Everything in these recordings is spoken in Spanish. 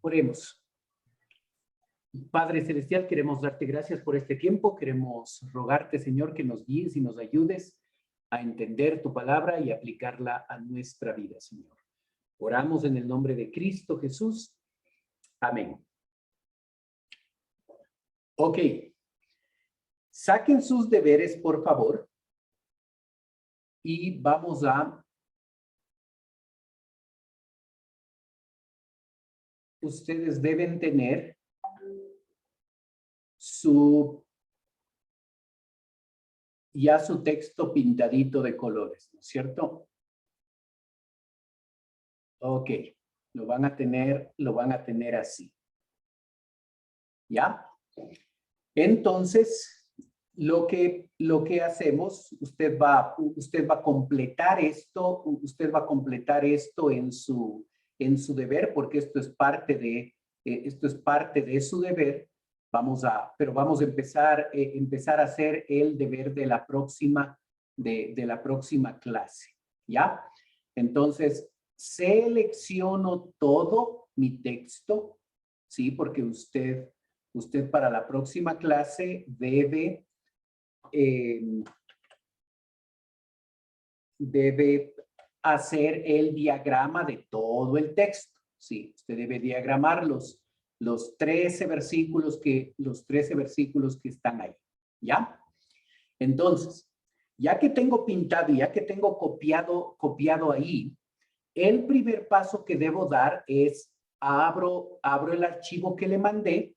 Oremos. Padre Celestial, queremos darte gracias por este tiempo. Queremos rogarte, Señor, que nos guíes y nos ayudes a entender tu palabra y aplicarla a nuestra vida, Señor. Oramos en el nombre de Cristo Jesús. Amén. Ok. Saquen sus deberes, por favor. Y vamos a... Ustedes deben tener ya su texto pintadito de colores, ¿no es cierto? Ok, lo van a tener así. ¿Ya? Entonces, lo que hacemos, usted va a completar esto en su deber, porque esto es parte de su deber. Pero vamos a empezar a hacer el deber de la próxima clase, ¿ya? Entonces, selecciono todo mi texto, ¿sí? Porque usted para la próxima clase debe hacer el diagrama de todo el texto, ¿sí? Usted debe diagramar los 13 versículos que están ahí, ¿ya? Entonces, ya que tengo pintado y ya que tengo copiado ahí, el primer paso que debo dar es abro el archivo que le mandé,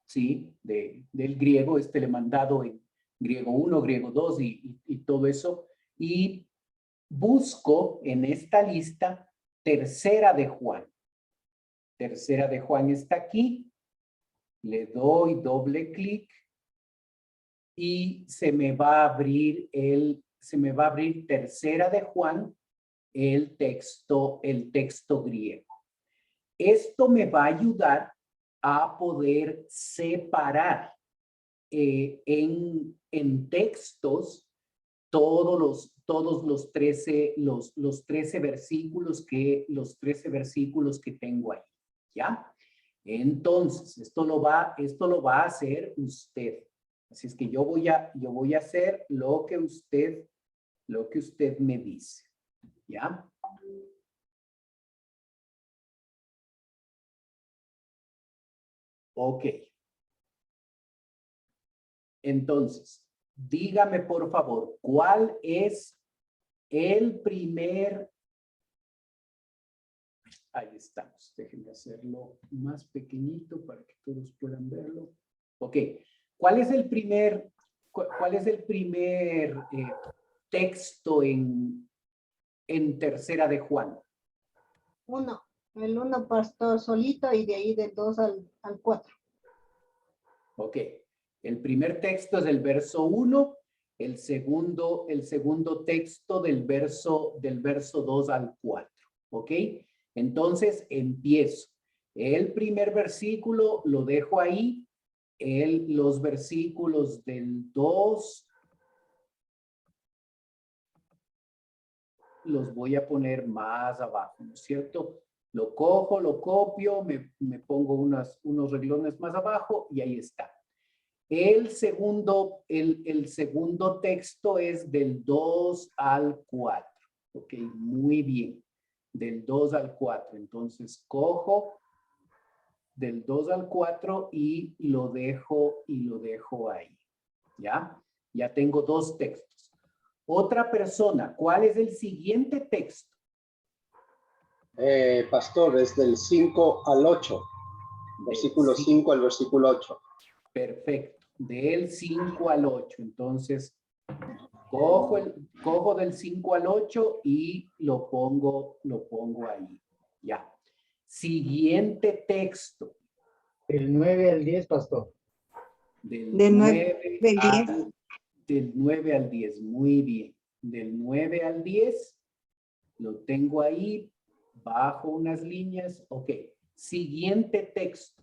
¿sí? Del griego, le he mandado en griego 1, griego 2 y todo eso, y busco en esta lista Tercera de Juan. Tercera de Juan está aquí, le doy doble clic y se me va a abrir Tercera de Juan, el texto griego. Esto me va a ayudar a poder separar en textos todos los 13 versículos que tengo ahí, ¿ya? Entonces, esto lo va a hacer usted. Así es que yo voy a hacer lo que usted me dice, ¿ya? Ok. Entonces, dígame por favor, ¿cuál es el primer? Ahí estamos. Déjenme hacerlo más pequeñito para que todos puedan verlo. Ok. ¿Cuál es el primer texto en Tercera de Juan? 1. El 1, pastor, solito, y de ahí del 2 al 4. Ok. El primer texto es el verso 1. El segundo texto del verso 2 al 4. ¿Ok? Entonces, empiezo. El primer versículo lo dejo ahí. Los versículos del 2 los voy a poner más abajo, ¿no es cierto? Lo cojo, lo copio, me pongo unos renglones más abajo y ahí está. El segundo texto es del 2 al 4. Ok, muy bien. Del 2 al 4. Entonces, cojo del 2 al 4 y lo dejo ahí. ¿Ya? Ya tengo dos textos. Otra persona, ¿cuál es el siguiente texto? Pastor, es del 5 al 8. Versículo 5 al versículo 8. Perfecto. Del 5 al 8. Entonces, cojo del 5 al 8 y lo pongo ahí. Ya. Siguiente texto. Del 9 al 10, pastor. Del 9 al 10. Muy bien. Del 9 al 10 lo tengo ahí bajo unas líneas. Ok. Siguiente texto.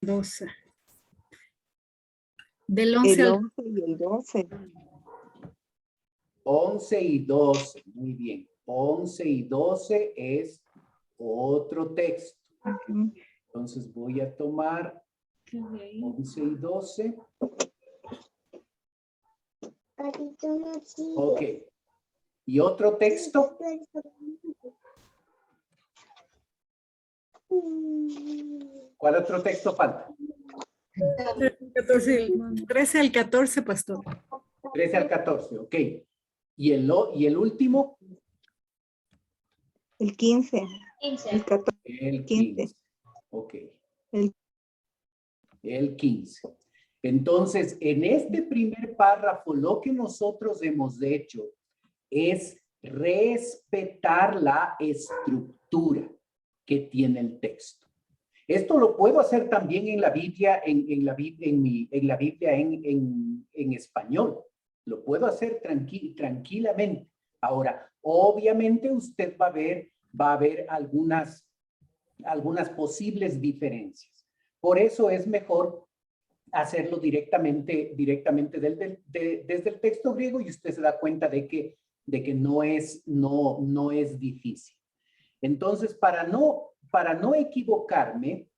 12. Del 11 El al 11 y el 12. 11 y 12. Muy bien. 11 y 12 es otro texto. Entonces voy a tomar 11 y 12. Ok. ¿Y otro texto? ¿Cuál otro texto falta? 13 al 14, pastor. 13 al 14, ok. ¿Y el último? El 15. El 14. El 15. 15. Ok. El- El 15. Entonces, en este primer párrafo, lo que nosotros hemos hecho es respetar la estructura que tiene el texto. Esto lo puedo hacer también en la Biblia, en la Biblia en español. Lo puedo hacer tranquilamente. Ahora, obviamente usted va a ver algunas posibles diferencias. Por eso es mejor hacerlo directamente desde el texto griego, y usted se da cuenta de que no es difícil. Entonces, para no equivocarme,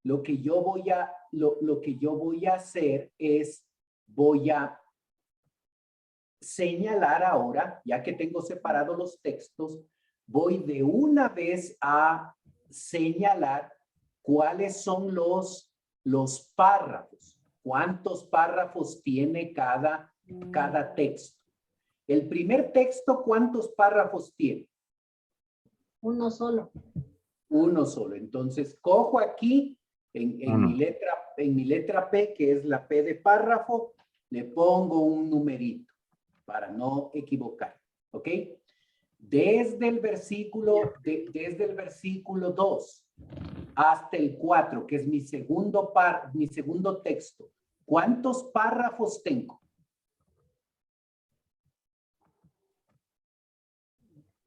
lo que yo voy a hacer es, voy a señalar ahora, ya que tengo separados los textos, voy de una vez a señalar cuáles son los párrafos, cuántos párrafos tiene cada texto. El primer texto, ¿cuántos párrafos tiene? Uno solo. Uno solo. Entonces, cojo aquí en mi letra P, que es la P de párrafo, le pongo un numerito para no equivocar. ¿Ok? Desde el versículo 2 hasta el 4, que es mi segundo texto, ¿cuántos párrafos tengo?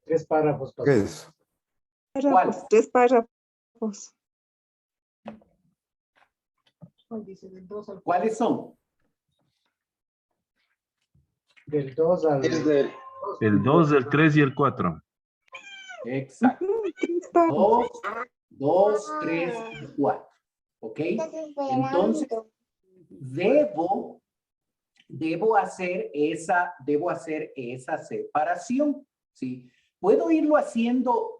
3 párrafos, pastor. ¿Qué es? Párrafos, 3 párrafos. ¿Cuál dice? Del 2 al 4. ¿Cuáles son? Del 2 al... Es del El 2, el 3 y el 4. Exacto. 3 párrafos. 2, 3 y 4. ¿Ok? Entonces, debo hacer esa separación, ¿sí? Puedo irlo haciendo,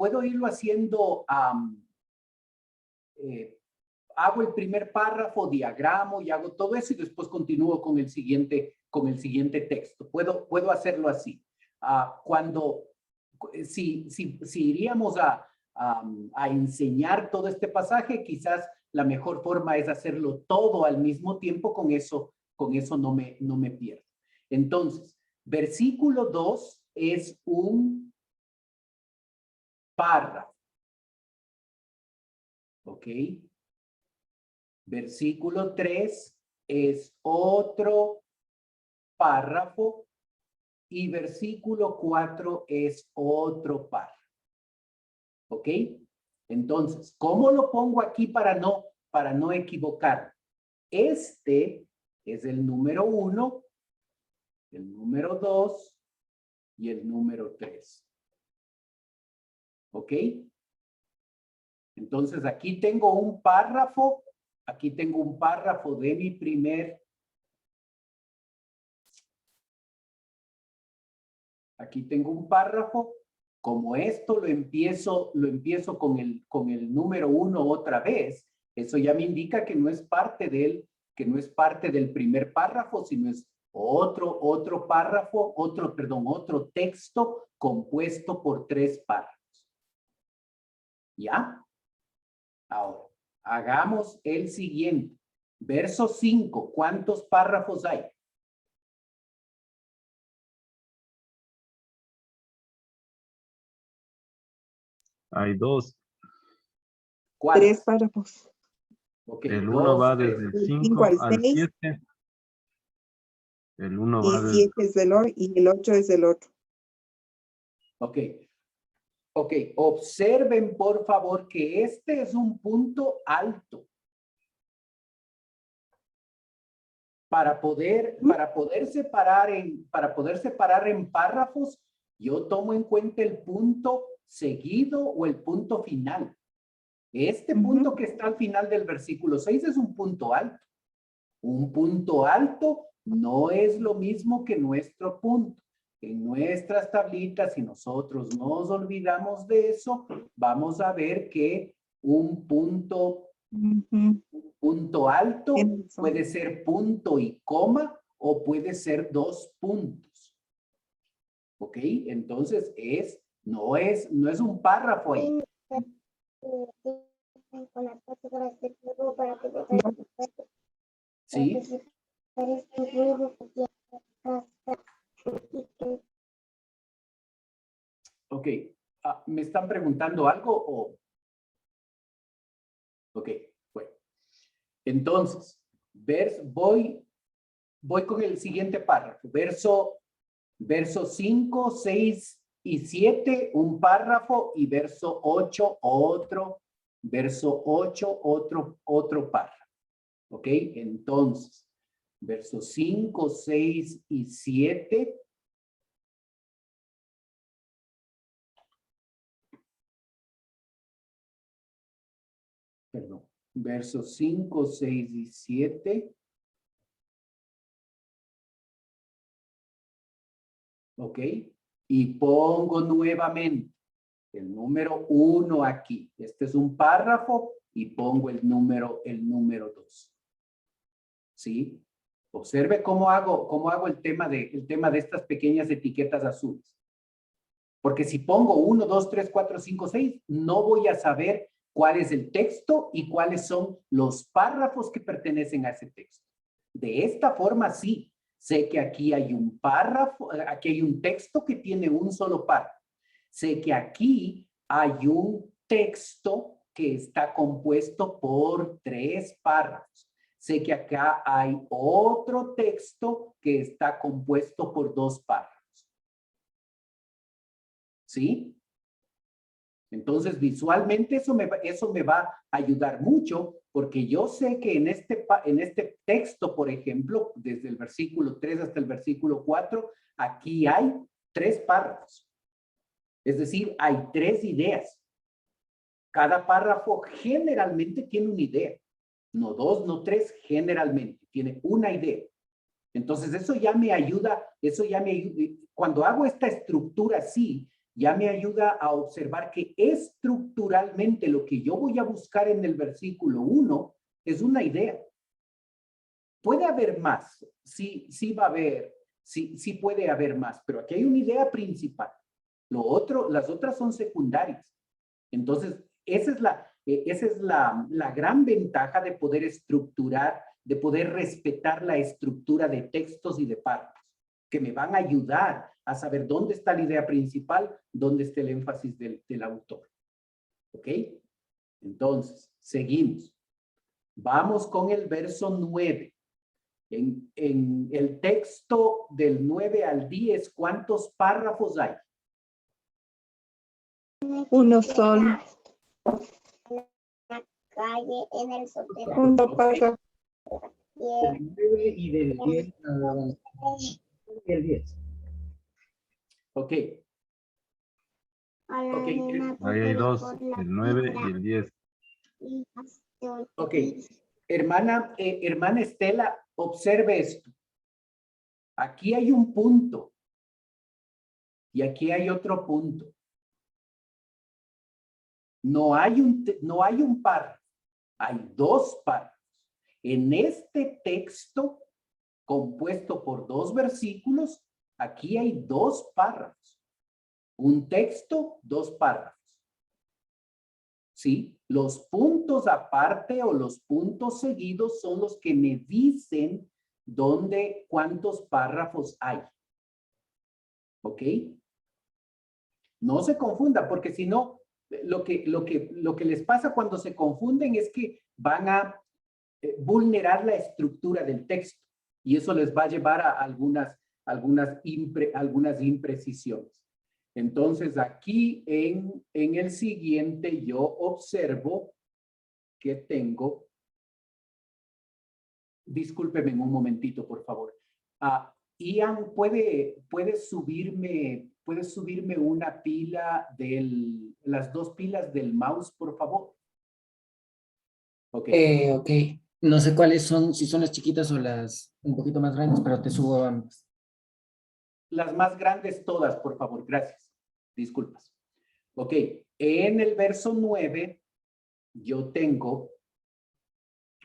hago el primer párrafo, diagramo y hago todo eso y después continúo con el siguiente texto. Puedo hacerlo así. Si iríamos a enseñar todo este pasaje, quizás la mejor forma es hacerlo todo al mismo tiempo, con eso no me pierdo. Entonces, versículo 2 es un párrafo. ¿Ok? Versículo 3 es otro párrafo y versículo 4 es otro párrafo. ¿Ok? Entonces, ¿cómo lo pongo aquí para no equivocar? Este es el número 1, el número 2 y el número 3. ¿Ok? Entonces, aquí tengo un párrafo de mi primer. Aquí tengo un párrafo. Como esto lo empiezo con el número 1 otra vez, eso ya me indica que no es parte del primer párrafo, sino es otro párrafo, otro texto compuesto por 3 párrafos. ¿Ya? Ahora, hagamos el siguiente. Verso 5, ¿cuántos párrafos hay? Hay 2. 3 párrafos. Ok, El 1 va desde el Del 5 5 al al 6. 7. El 1 Y va el desde... 7 es del otro y el 8 es del otro. Ok. Ok, observen por favor que este es un punto alto. Para poder separar en párrafos, yo tomo en cuenta el punto seguido o el punto final. Este punto que está al final del versículo 6 es un punto alto. Un punto alto no es lo mismo que nuestro punto. En nuestras tablitas, si nosotros nos olvidamos de eso, vamos a ver que un punto alto puede ser punto y coma o puede ser 2 puntos. ¿Ok? Entonces no es un párrafo ahí. ¿Sí? Ok. ¿Me están preguntando algo o? Ok, bueno. Entonces, voy con el siguiente párrafo. Verso 5, 6 y 7, un párrafo, y verso 8, otro. Verso 8, otro párrafo. ¿Ok? Entonces, versos 5, 6 y 7. Perdón. Versos 5, 6 y 7. ¿Ok? Y pongo nuevamente el número 1 aquí. Este es un párrafo y pongo el número 2. ¿Sí? Observe cómo hago el tema de estas pequeñas etiquetas azules. Porque si pongo 1, 2, 3, 4, 5, 6, no voy a saber cuál es el texto y cuáles son los párrafos que pertenecen a ese texto. De esta forma, sí, sé que aquí hay un párrafo, aquí hay un texto que tiene un solo párrafo. Sé que aquí hay un texto que está compuesto por 3 párrafos. Sé que acá hay otro texto que está compuesto por 2 párrafos. ¿Sí? Entonces, visualmente eso me va a ayudar mucho porque yo sé que en este texto, por ejemplo, desde el versículo 3 hasta el versículo 4, aquí hay 3 párrafos. Es decir, hay 3 ideas. Cada párrafo generalmente tiene una idea. No 2, no 3, generalmente tiene una idea. Entonces, eso ya me ayuda, cuando hago esta estructura así, ya me ayuda a observar que estructuralmente lo que yo voy a buscar en el versículo 1 es una idea. Puede haber más, sí va a haber, sí puede haber más, pero aquí hay una idea principal. Las otras son secundarias. Entonces, esa es la gran ventaja de poder estructurar, de poder respetar la estructura de textos y de párrafos, que me van a ayudar a saber dónde está la idea principal, dónde está el énfasis del autor. ¿Ok? Entonces, seguimos. Vamos con el verso 9. En el texto del 9 al 10, ¿cuántos párrafos hay? Uno solo. Calle en el sótano. Un Ok. párrafo. Del 9 y del 10. Y el 10. Ok. Ok. Ahí hay 2, el 9 y el 10. Ok. Hermana Estela, observe esto. Aquí hay un punto. Y aquí hay otro punto. No hay un párrafo. Hay 2 párrafos. En este texto, compuesto por 2 versículos, aquí hay 2 párrafos. Un texto, 2 párrafos. ¿Sí? Los puntos aparte o los puntos seguidos son los que me dicen cuántos párrafos hay. ¿Ok? No se confunda, porque si no, lo que les pasa cuando se confunden es que van a vulnerar la estructura del texto y eso les va a llevar a algunas imprecisiones. Entonces, aquí en el siguiente yo observo que tengo, discúlpeme un momentito, por favor. Ian, ¿puede subirme ¿Puedes subirme una pila las 2 pilas del mouse, por favor? Ok. Ok. No sé cuáles son, si son las chiquitas o las un poquito más grandes, pero te subo ambas. Las más grandes todas, por favor. Gracias. Disculpas. Ok. En el verso 9, yo tengo...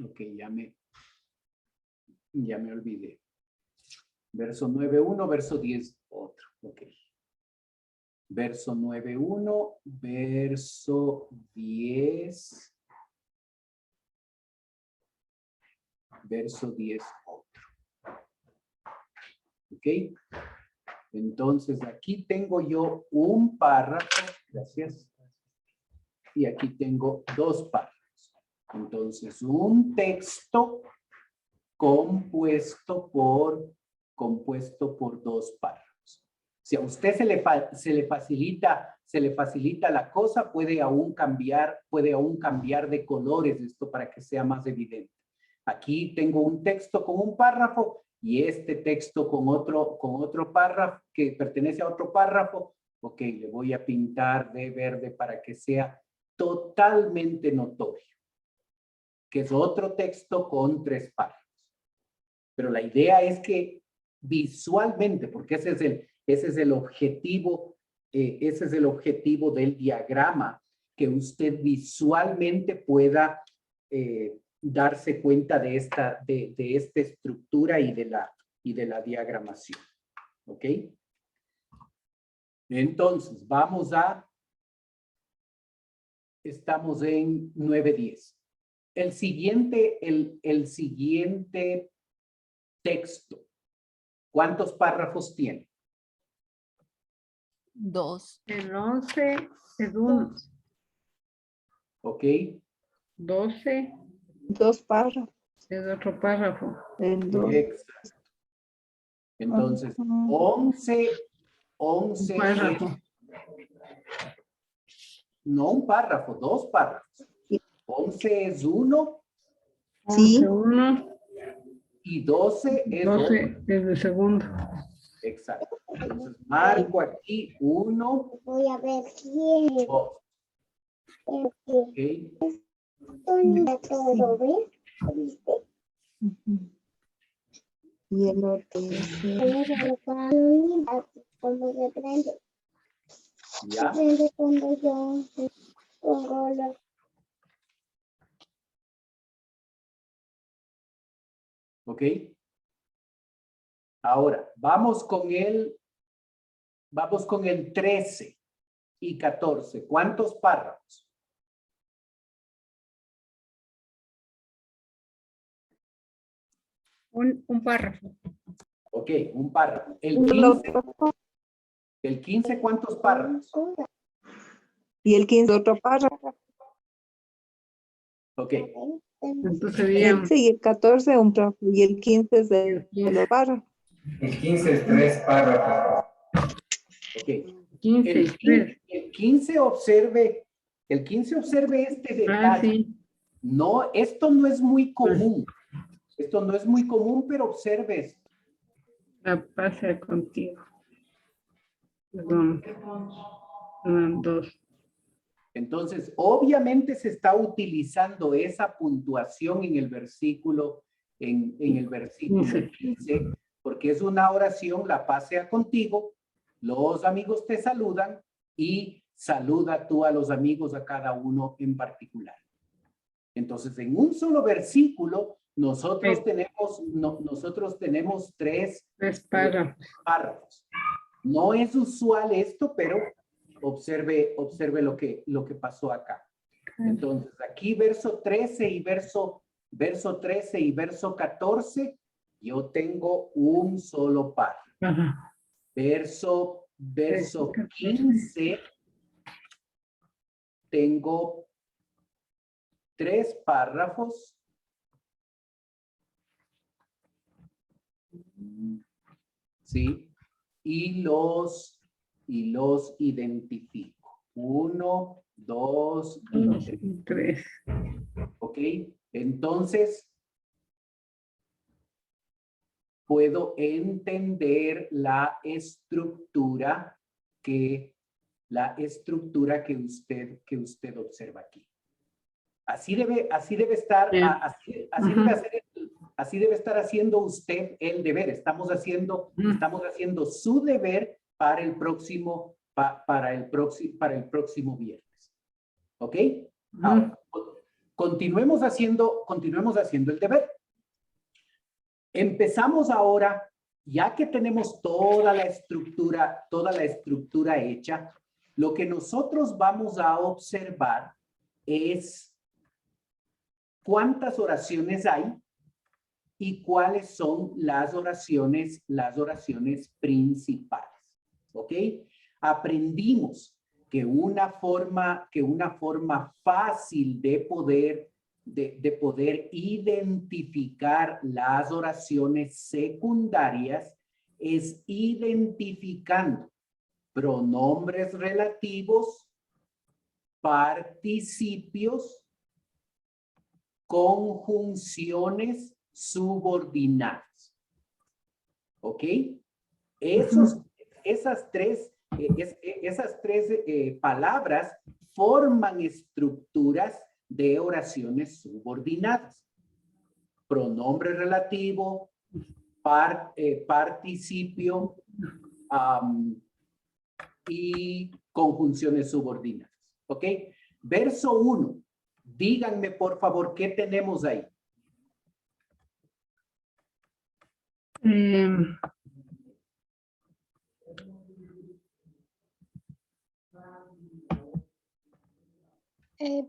Ok, ya me olvidé. Verso 9.1, verso 10, otro. Ok. Verso 9.1, verso 10. Verso 10, otro. Ok. Entonces, aquí tengo yo un párrafo. Gracias. Y aquí tengo 2 párrafos. Entonces, un texto compuesto por 2 párrafos. Si a usted se le facilita la cosa, puede aún cambiar de colores esto para que sea más evidente. Aquí tengo un texto con un párrafo y este texto con otro párrafo que pertenece a otro párrafo. Ok, le voy a pintar de verde para que sea totalmente notorio, que es otro texto con 3 párrafos. Pero la idea es que visualmente, porque ese es el objetivo del diagrama, que usted visualmente pueda darse cuenta de esta estructura y de la diagramación. ¿Ok? Entonces, estamos en 9.10. El siguiente texto, ¿cuántos párrafos tiene? 2. El 11 es 1. ¿Ok? 12 2 párrafos. es otro párrafo. En 2. Exacto. Entonces, 11 Párrafo. no un párrafo, 2 párrafos. 11 es 1 Sí. 1 y 12 es 12 otro. es el segundo. Exacto. Entonces, marco aquí 1, Voy a ver quién 2. ¿Ok? todo, ¿ves? ¿Viste? Ujú. Y el otro Cuando se prende, ¿Ya? cuando yo pongo los... ¿Ok? Ahora, vamos con el 13 y 14. ¿Cuántos párrafos? Un párrafo. Ok, un párrafo. El Uno. 15, ¿cuántos párrafos? Y el 15 otro párrafo. Ok, Entonces sería 13 y el 14 un párrafo. Y el 15 es de los párrafos. El 15 es 3 párrafos. ok. 15 y 3. El 15 observe este detalle. Sí. No, esto no es muy común. Esto no es muy común, pero observe esto. La pasa contigo. Perdón. 2. Entonces, obviamente se está utilizando esa puntuación en el versículo, en el versículo 15, porque es una oración, la paz sea contigo, los amigos te saludan y saluda tú a los amigos, a cada uno en particular. Entonces, en un solo versículo, nosotros tenemos 3 párrafos. No es usual esto, pero observe lo que pasó acá. Entonces, aquí verso 13 y verso 14, yo tengo un solo párrafo. Ajá. Verso 15, tengo 3 párrafos. ¿Sí? Y los identifico. 1, 2 y 3. ¿Ok? Entonces, puedo entender la estructura que la estructura que usted observa aquí. Así debe estar, Bien. así debe estar haciendo usted el deber. Estamos haciendo su deber para el próximo, para el próximo viernes. ¿Ok? Ahora, continuemos haciendo el deber. Empezamos ahora, ya que tenemos toda la estructura hecha, lo que nosotros vamos a observar es cuántas oraciones hay y cuáles son las oraciones principales. ¿Ok? Aprendimos que una forma fácil de poder identificar las oraciones secundarias es identificando pronombres relativos, participios, conjunciones subordinadas. ¿Ok? Esas tres palabras forman estructuras de oraciones subordinadas. Pronombre relativo, participio y conjunciones subordinadas. ¿Ok? Verso 1. Díganme, por favor, ¿qué tenemos ahí?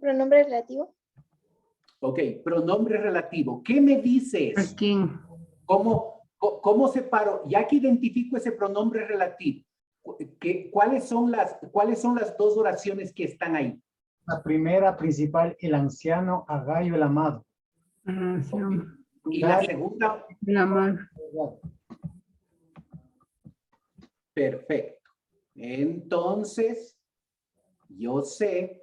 Pronombre relativo. Ok, pronombre relativo. ¿Qué me dice eso? Aquí. ¿Cómo separo? Ya que identifico ese pronombre relativo, ¿cuáles son las dos oraciones que están ahí? La primera principal, el anciano, Agayo, el amado. Y la segunda, La mano. perfecto. Entonces, yo sé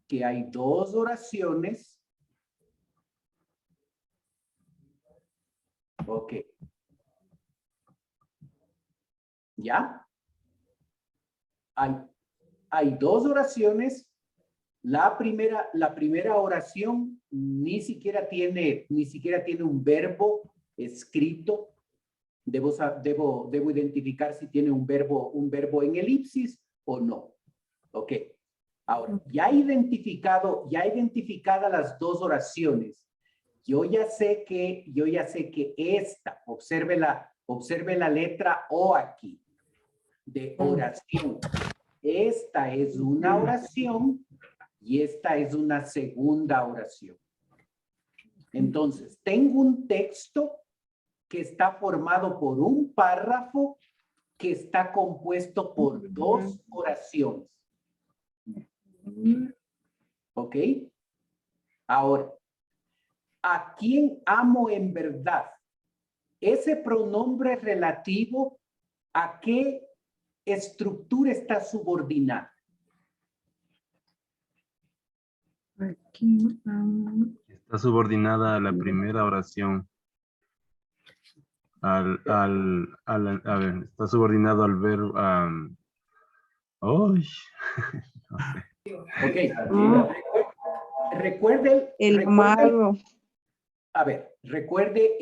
que hay dos oraciones. Ok. ¿Ya? Hay dos oraciones. La primera oración ni siquiera tiene un verbo escrito. Debo identificar si tiene un verbo en elipsis o no. Ok. Ahora, ya identificadas las dos oraciones, yo ya sé que esta, observe la letra O aquí, de oración. Esta es una oración y esta es una segunda oración. Entonces, tengo un texto que está formado por un párrafo que está compuesto por dos oraciones. ¿Ok? Ahora, ¿a quién amo en verdad? Ese pronombre relativo, ¿a qué estructura está subordinada? Aquí. Está subordinada a la primera oración. A ver, está subordinado al verbo. ¡Uy! No sé. Ok. Recuerde amado. a ver, recuerde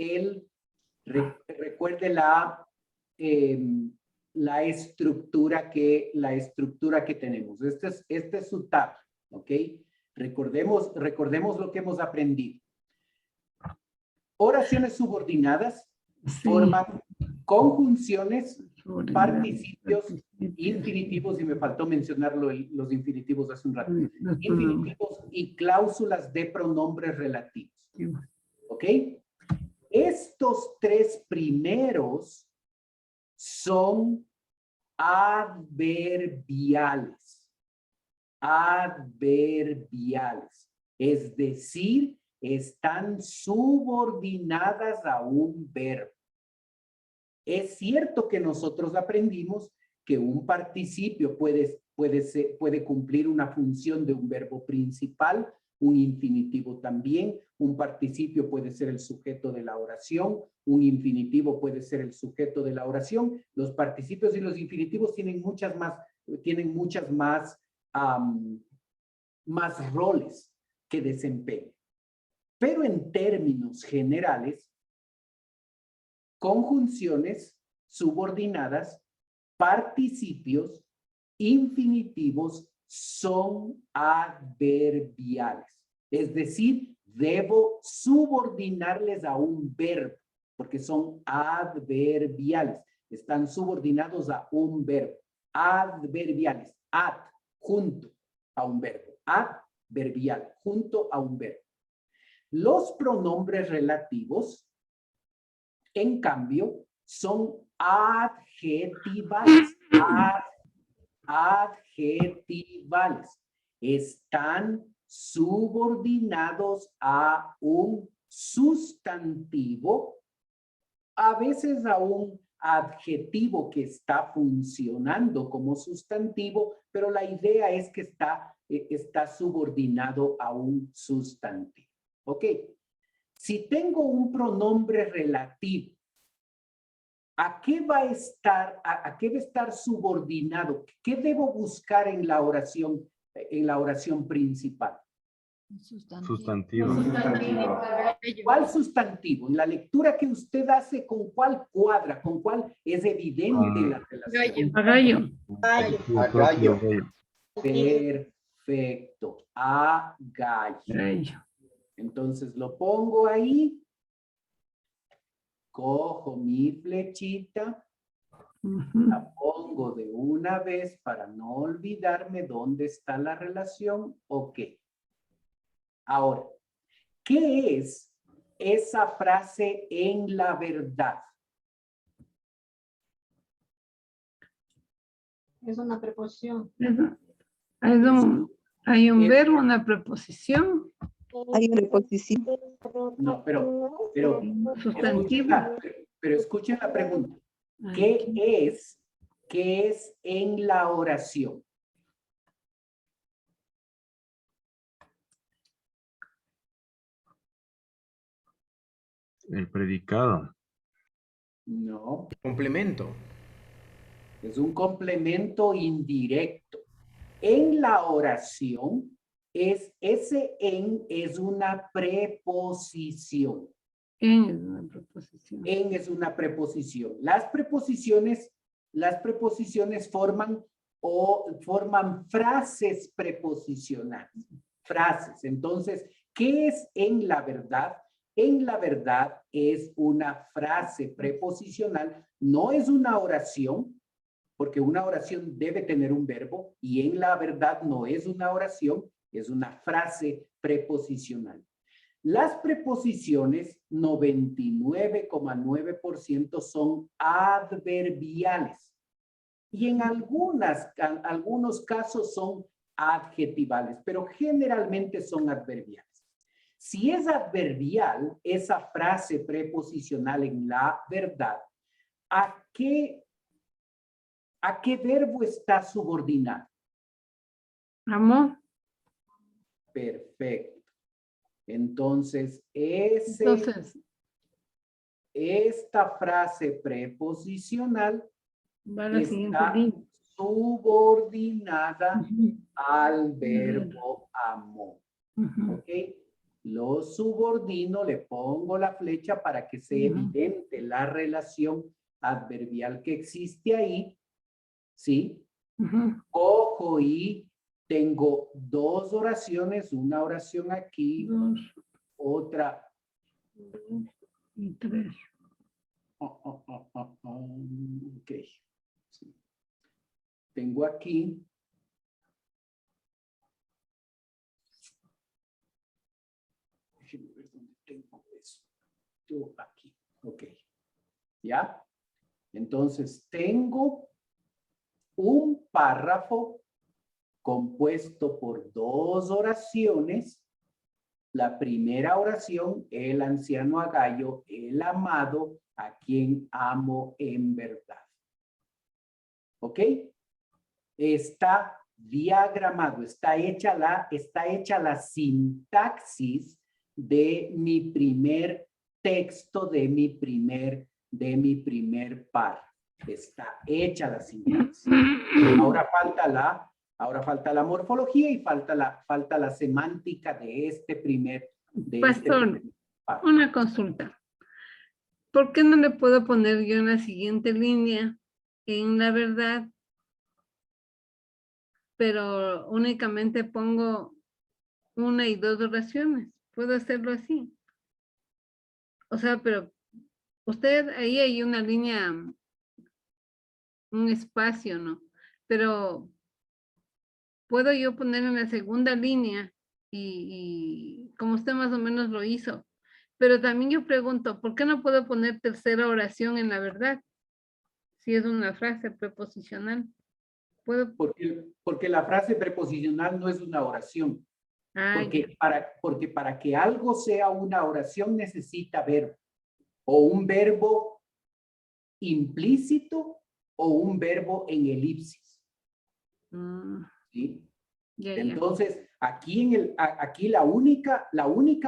la estructura que tenemos. Este es su tab, ¿ok? Recordemos lo que hemos aprendido. Oraciones subordinadas forman conjunciones, participios, infinitivos, y me faltó mencionar los infinitivos hace un rato. Infinitivos y cláusulas de pronombres relativos. ¿Ok? Estos tres primeros son adverbiales. Adverbiales. Es decir, están subordinadas a un verbo. Es cierto que nosotros aprendimos que un participio puede cumplir una función de un verbo principal un infinitivo también, un participio puede ser el sujeto de la oración, un infinitivo puede ser el sujeto de la oración. Los participios y los infinitivos tienen muchas más, más roles que desempeñan. Pero en términos generales, conjunciones subordinadas, participios, infinitivos son adverbiales. Es decir, debo subordinarles a un verbo, porque son adverbiales. Están subordinados a un verbo. Adverbiales. Ad, junto a un verbo. Adverbial, junto a un verbo. Los pronombres relativos, en cambio, son adjetivales. Adjetivales. Están subordinados a un sustantivo, a veces a un adjetivo que está funcionando como sustantivo, pero la idea es que está subordinado a un sustantivo. ¿Ok? Si tengo un pronombre relativo, ¿a qué va a estar subordinado? ¿Qué debo buscar en la oración principal? Sustantivo. ¿Cuál sustantivo? En la lectura que usted hace, ¿con cuál cuadra? ¿Con cuál es evidente la relación? Agallo. Agallo. Perfecto. Agallo. Entonces lo pongo ahí. Cojo mi flechita. La pongo de una vez para no olvidarme dónde está la relación. Ok. Ahora, ¿qué es esa frase en la verdad? Es una preposición. Hay un Es- verbo, una preposición, Hay una preposición. No, pero sustantivo. escuchen la pregunta. ¿Qué es en la oración? El predicado. No, Complemento. es un complemento indirecto. En la oración, ese en es una preposición. En es una preposición. En es una preposición. Las preposiciones forman frases preposicionales. Frases. Entonces, ¿qué es en la verdad? En la verdad es una frase preposicional, no es una oración, porque una oración debe tener un verbo, y en la verdad no es una oración, es una frase preposicional. Las preposiciones, 99,9% son adverbiales. Y en algunos casos son adjetivales, pero generalmente son adverbiales. Si es adverbial, esa frase preposicional en la verdad, ¿a qué verbo está subordinado? Amor. Perfecto. Entonces, esta frase preposicional Va a la siguiente está línea. subordinada al verbo amor. Ujú. ¿Ok? Lo subordino, le pongo la flecha para que sea evidente la relación adverbial que existe ahí. ¿Sí? Ujú. Cojo y tengo dos oraciones, una oración aquí, 2, otra. 2 y 3. Ok. Sí. Tengo aquí. Déjenme ver dónde tengo eso. Aquí. Ok. ¿Ya? Entonces tengo un párrafo compuesto por dos oraciones. La primera oración, el anciano Agallo, el amado, a quien amo en verdad. ¿Ok? Está diagramado, está hecha la sintaxis de mi primer texto, de mi primer par. Está hecha la sintaxis. Ahora falta la morfología y falta la semántica de este primer. Pastor, una consulta. ¿Por qué no le puedo poner yo en la siguiente línea, en la verdad, pero únicamente pongo 1 y 2 oraciones? ¿Puedo hacerlo así? O sea, pero usted, ahí hay una línea, un espacio, ¿no? Pero puedo yo poner en la segunda línea y como usted más o menos lo hizo. Pero también yo pregunto, ¿por qué no puedo poner tercera oración en la verdad? Si es una frase preposicional. ¿Puedo? Porque la frase preposicional no es una oración. Ah, ya. Porque para que algo sea una oración necesita verbo. O un verbo implícito o un verbo en elipsis. Mm, ¿Sí? ya, ya. Entonces, aquí la única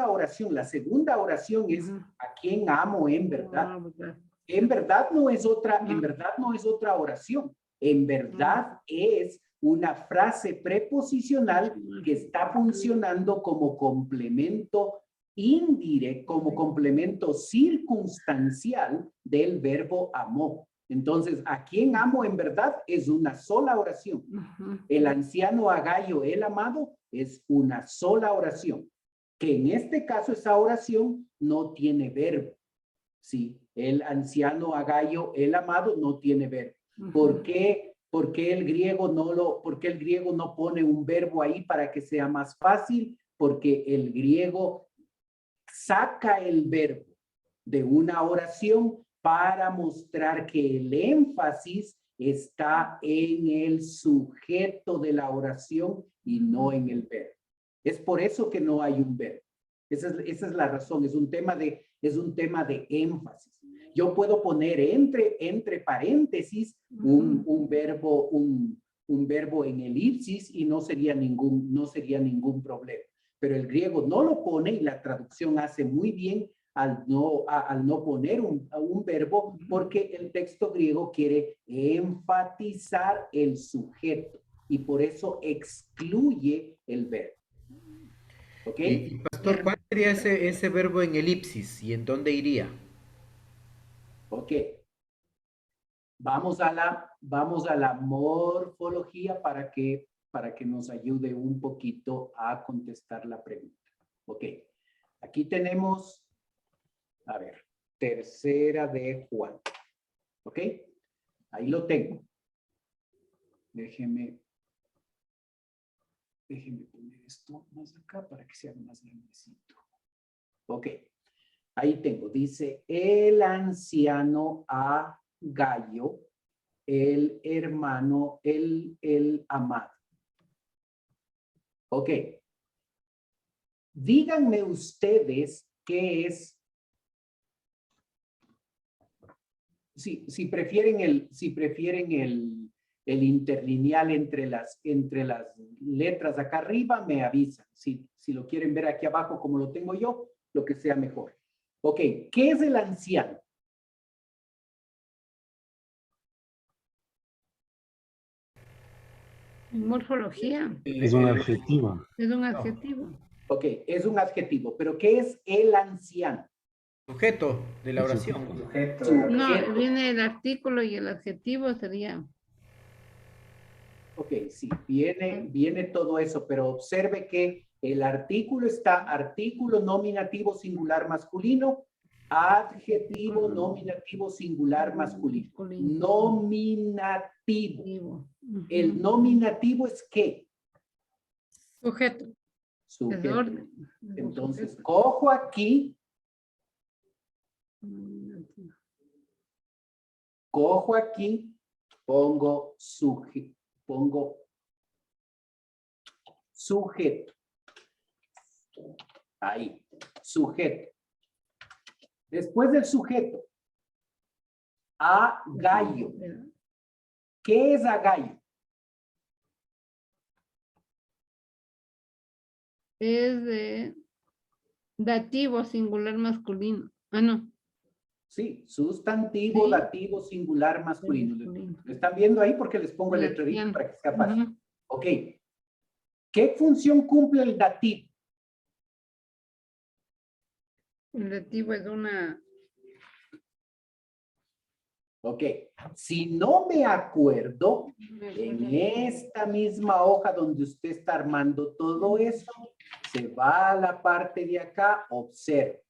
oración, la segunda oración es Ujú. a quien amo en verdad. Ah, verdad. En verdad no es otra, No. en verdad no es otra oración. En verdad es una frase preposicional que está funcionando como complemento indirecto, como complemento circunstancial del verbo amó. Entonces, a quien amo en verdad es una sola oración. Ujú. El anciano Agayo, el amado, es una sola oración. Que en este caso esa oración no tiene verbo. Sí, el anciano Agayo, el amado, no tiene verbo. ¿Por qué? ¿Por qué el griego no pone un verbo ahí para que sea más fácil? Porque el griego saca el verbo de una oración para mostrar que el énfasis está en el sujeto de la oración y no en el verbo. Es por eso que no hay un verbo. Esa es la razón, es un tema de énfasis. Yo puedo poner entre paréntesis un verbo en elipsis y no sería ningún problema. Pero el griego no lo pone y la traducción hace muy bien al no poner un verbo, porque el texto griego quiere enfatizar el sujeto y por eso excluye el verbo. ¿Ok? Y, pastor, ¿cuál sería ese verbo en elipsis y en dónde iría? Ok. Vamos a la morfología para que nos ayude un poquito a contestar la pregunta. Ok. Aquí tenemos, a ver, tercera de Juan. ¿Ok? Ahí lo tengo. Déjeme poner esto más acá para que sea más grandecito. Ok. Ahí tengo. Dice, el anciano Agayo, el hermano, el amado. Ok. Díganme ustedes qué es. Si prefieren el interlineal entre las letras acá arriba, me avisan. Si lo quieren ver aquí abajo como lo tengo yo, lo que sea mejor. Ok, ¿qué es el anciano? Morfología. Es un adjetivo. Es un adjetivo. Ok, es un adjetivo, pero ¿qué es el anciano? Sujeto de la oración. No, viene el artículo y el adjetivo sería. Ok, sí, viene todo eso, pero observe que el artículo está artículo nominativo singular masculino, adjetivo nominativo singular masculino. Nominativo. ¿El nominativo es qué? Sujeto. Sujeto. Es orden. Entonces, cojo aquí, pongo sujeto. Ahí, sujeto. Después del sujeto, Agayo. ¿Qué es Agayo? es de dativo singular masculino. Ah, no. Sí, sustantivo, Sí. dativo, singular, masculino. Masculino. ¿Lo están viendo ahí? Porque les pongo el letrerito Latino. para que sea fácil. Ujú. Ok. ¿Qué función cumple el dativo? El dativo es una... Ok. Si no me acuerdo, en esta misma hoja donde usted está armando todo eso, se va a la parte de acá, observe.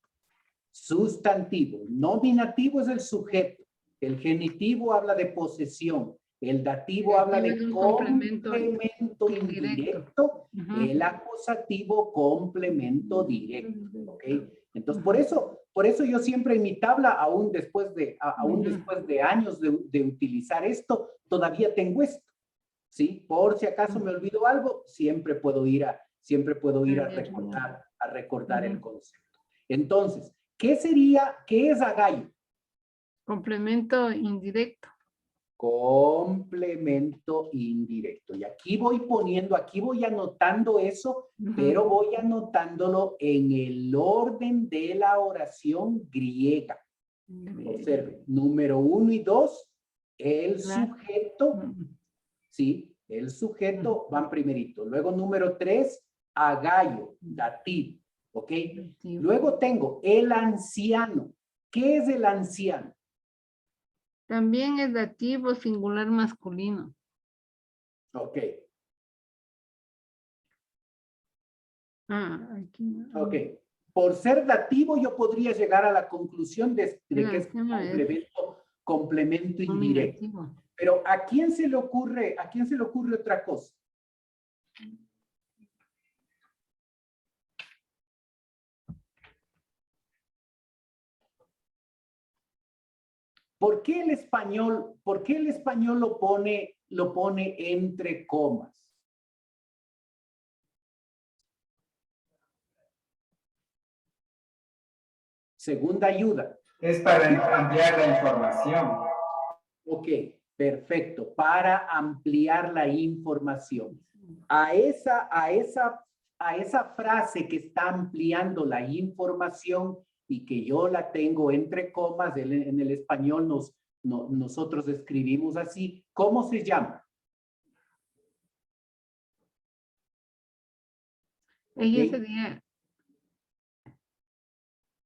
Sustantivo. Nominativo es el sujeto. El genitivo habla de posesión. El dativo habla Es de un complemento complemento indirecto. indirecto. Ujú. El acusativo complemento directo. ¿Ok? Entonces, por eso yo siempre en mi tabla, aún después de años de utilizar esto, todavía tengo esto. ¿Sí? Por si acaso me olvido algo, siempre puedo ir a recordar el concepto. Entonces, ¿qué es agallo? Complemento indirecto. Complemento indirecto. Y aquí voy anotando eso, Ujú. pero voy anotándolo en el orden de la oración griega. Observe, número 1 y 2, el Claro. sujeto, Ujú. ¿sí? El sujeto van primerito. Luego número 3, agallo, dativo, ¿ok? Dativo. Luego tengo el anciano. ¿Qué es el anciano? También es dativo singular masculino. Ok, Aquí no. ok. Por ser dativo yo podría llegar a la conclusión de que es anciano es complemento indirecto. nominativo. Pero ¿a quién se le ocurre otra cosa? ¿Por qué el español lo pone entre comas? Segunda ayuda. Es para ampliar la información. Ok, perfecto. Para ampliar la información. A esa frase que está ampliando la información y que yo la tengo entre comas, en el español nosotros escribimos así. ¿Cómo se llama? Ella Ok. sería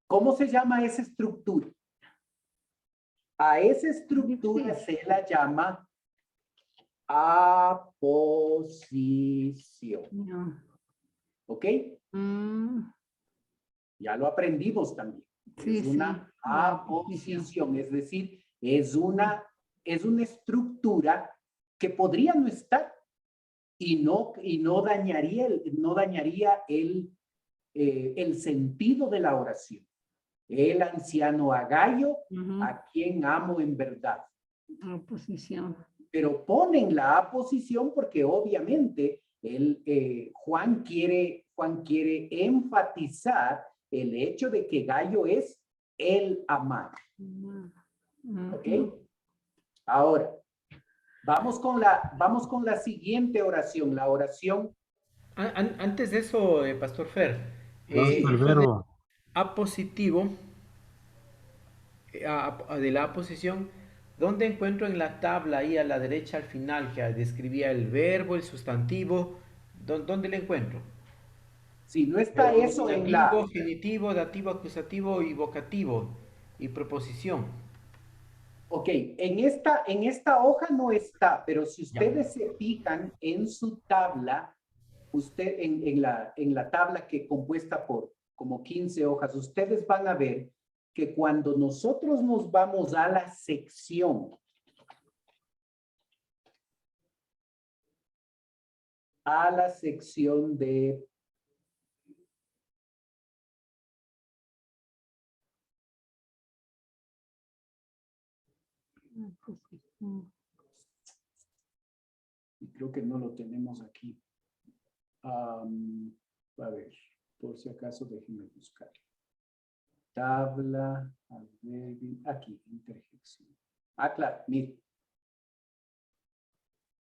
¿Cómo se llama esa estructura? A esa estructura se la llama aposición. no. ¿Ok? Mm, Ya lo aprendimos también. sí, Es una sí, la aposición, es decir, es una estructura que podría no estar y no dañaría el sentido de la oración. El anciano Agallo, ujú. a quien amo en verdad. Oposición. Pero ponen la aposición porque obviamente Juan quiere enfatizar el hecho de que Gallo es el amado. ¿Ok? Ahora, vamos con la siguiente oración, la oración. Antes de eso, Pastor Fer, Falta el eso de verbo. apositivo, de la aposición, ¿dónde encuentro en la tabla ahí a la derecha al final que describía el verbo, el sustantivo? ¿Dónde le encuentro? Si no está eso en la... Nominativo, genitivo, dativo, acusativo y vocativo y preposición. Ok, en esta hoja no está, pero si Ya. ustedes se fijan en su tabla, en la tabla que compuesta por como 15 hojas, ustedes van a ver que cuando nosotros nos vamos a la sección de y creo que no lo tenemos aquí. A ver, por si acaso déjenme buscar. Tabla, aquí, interjección. Claro, mire.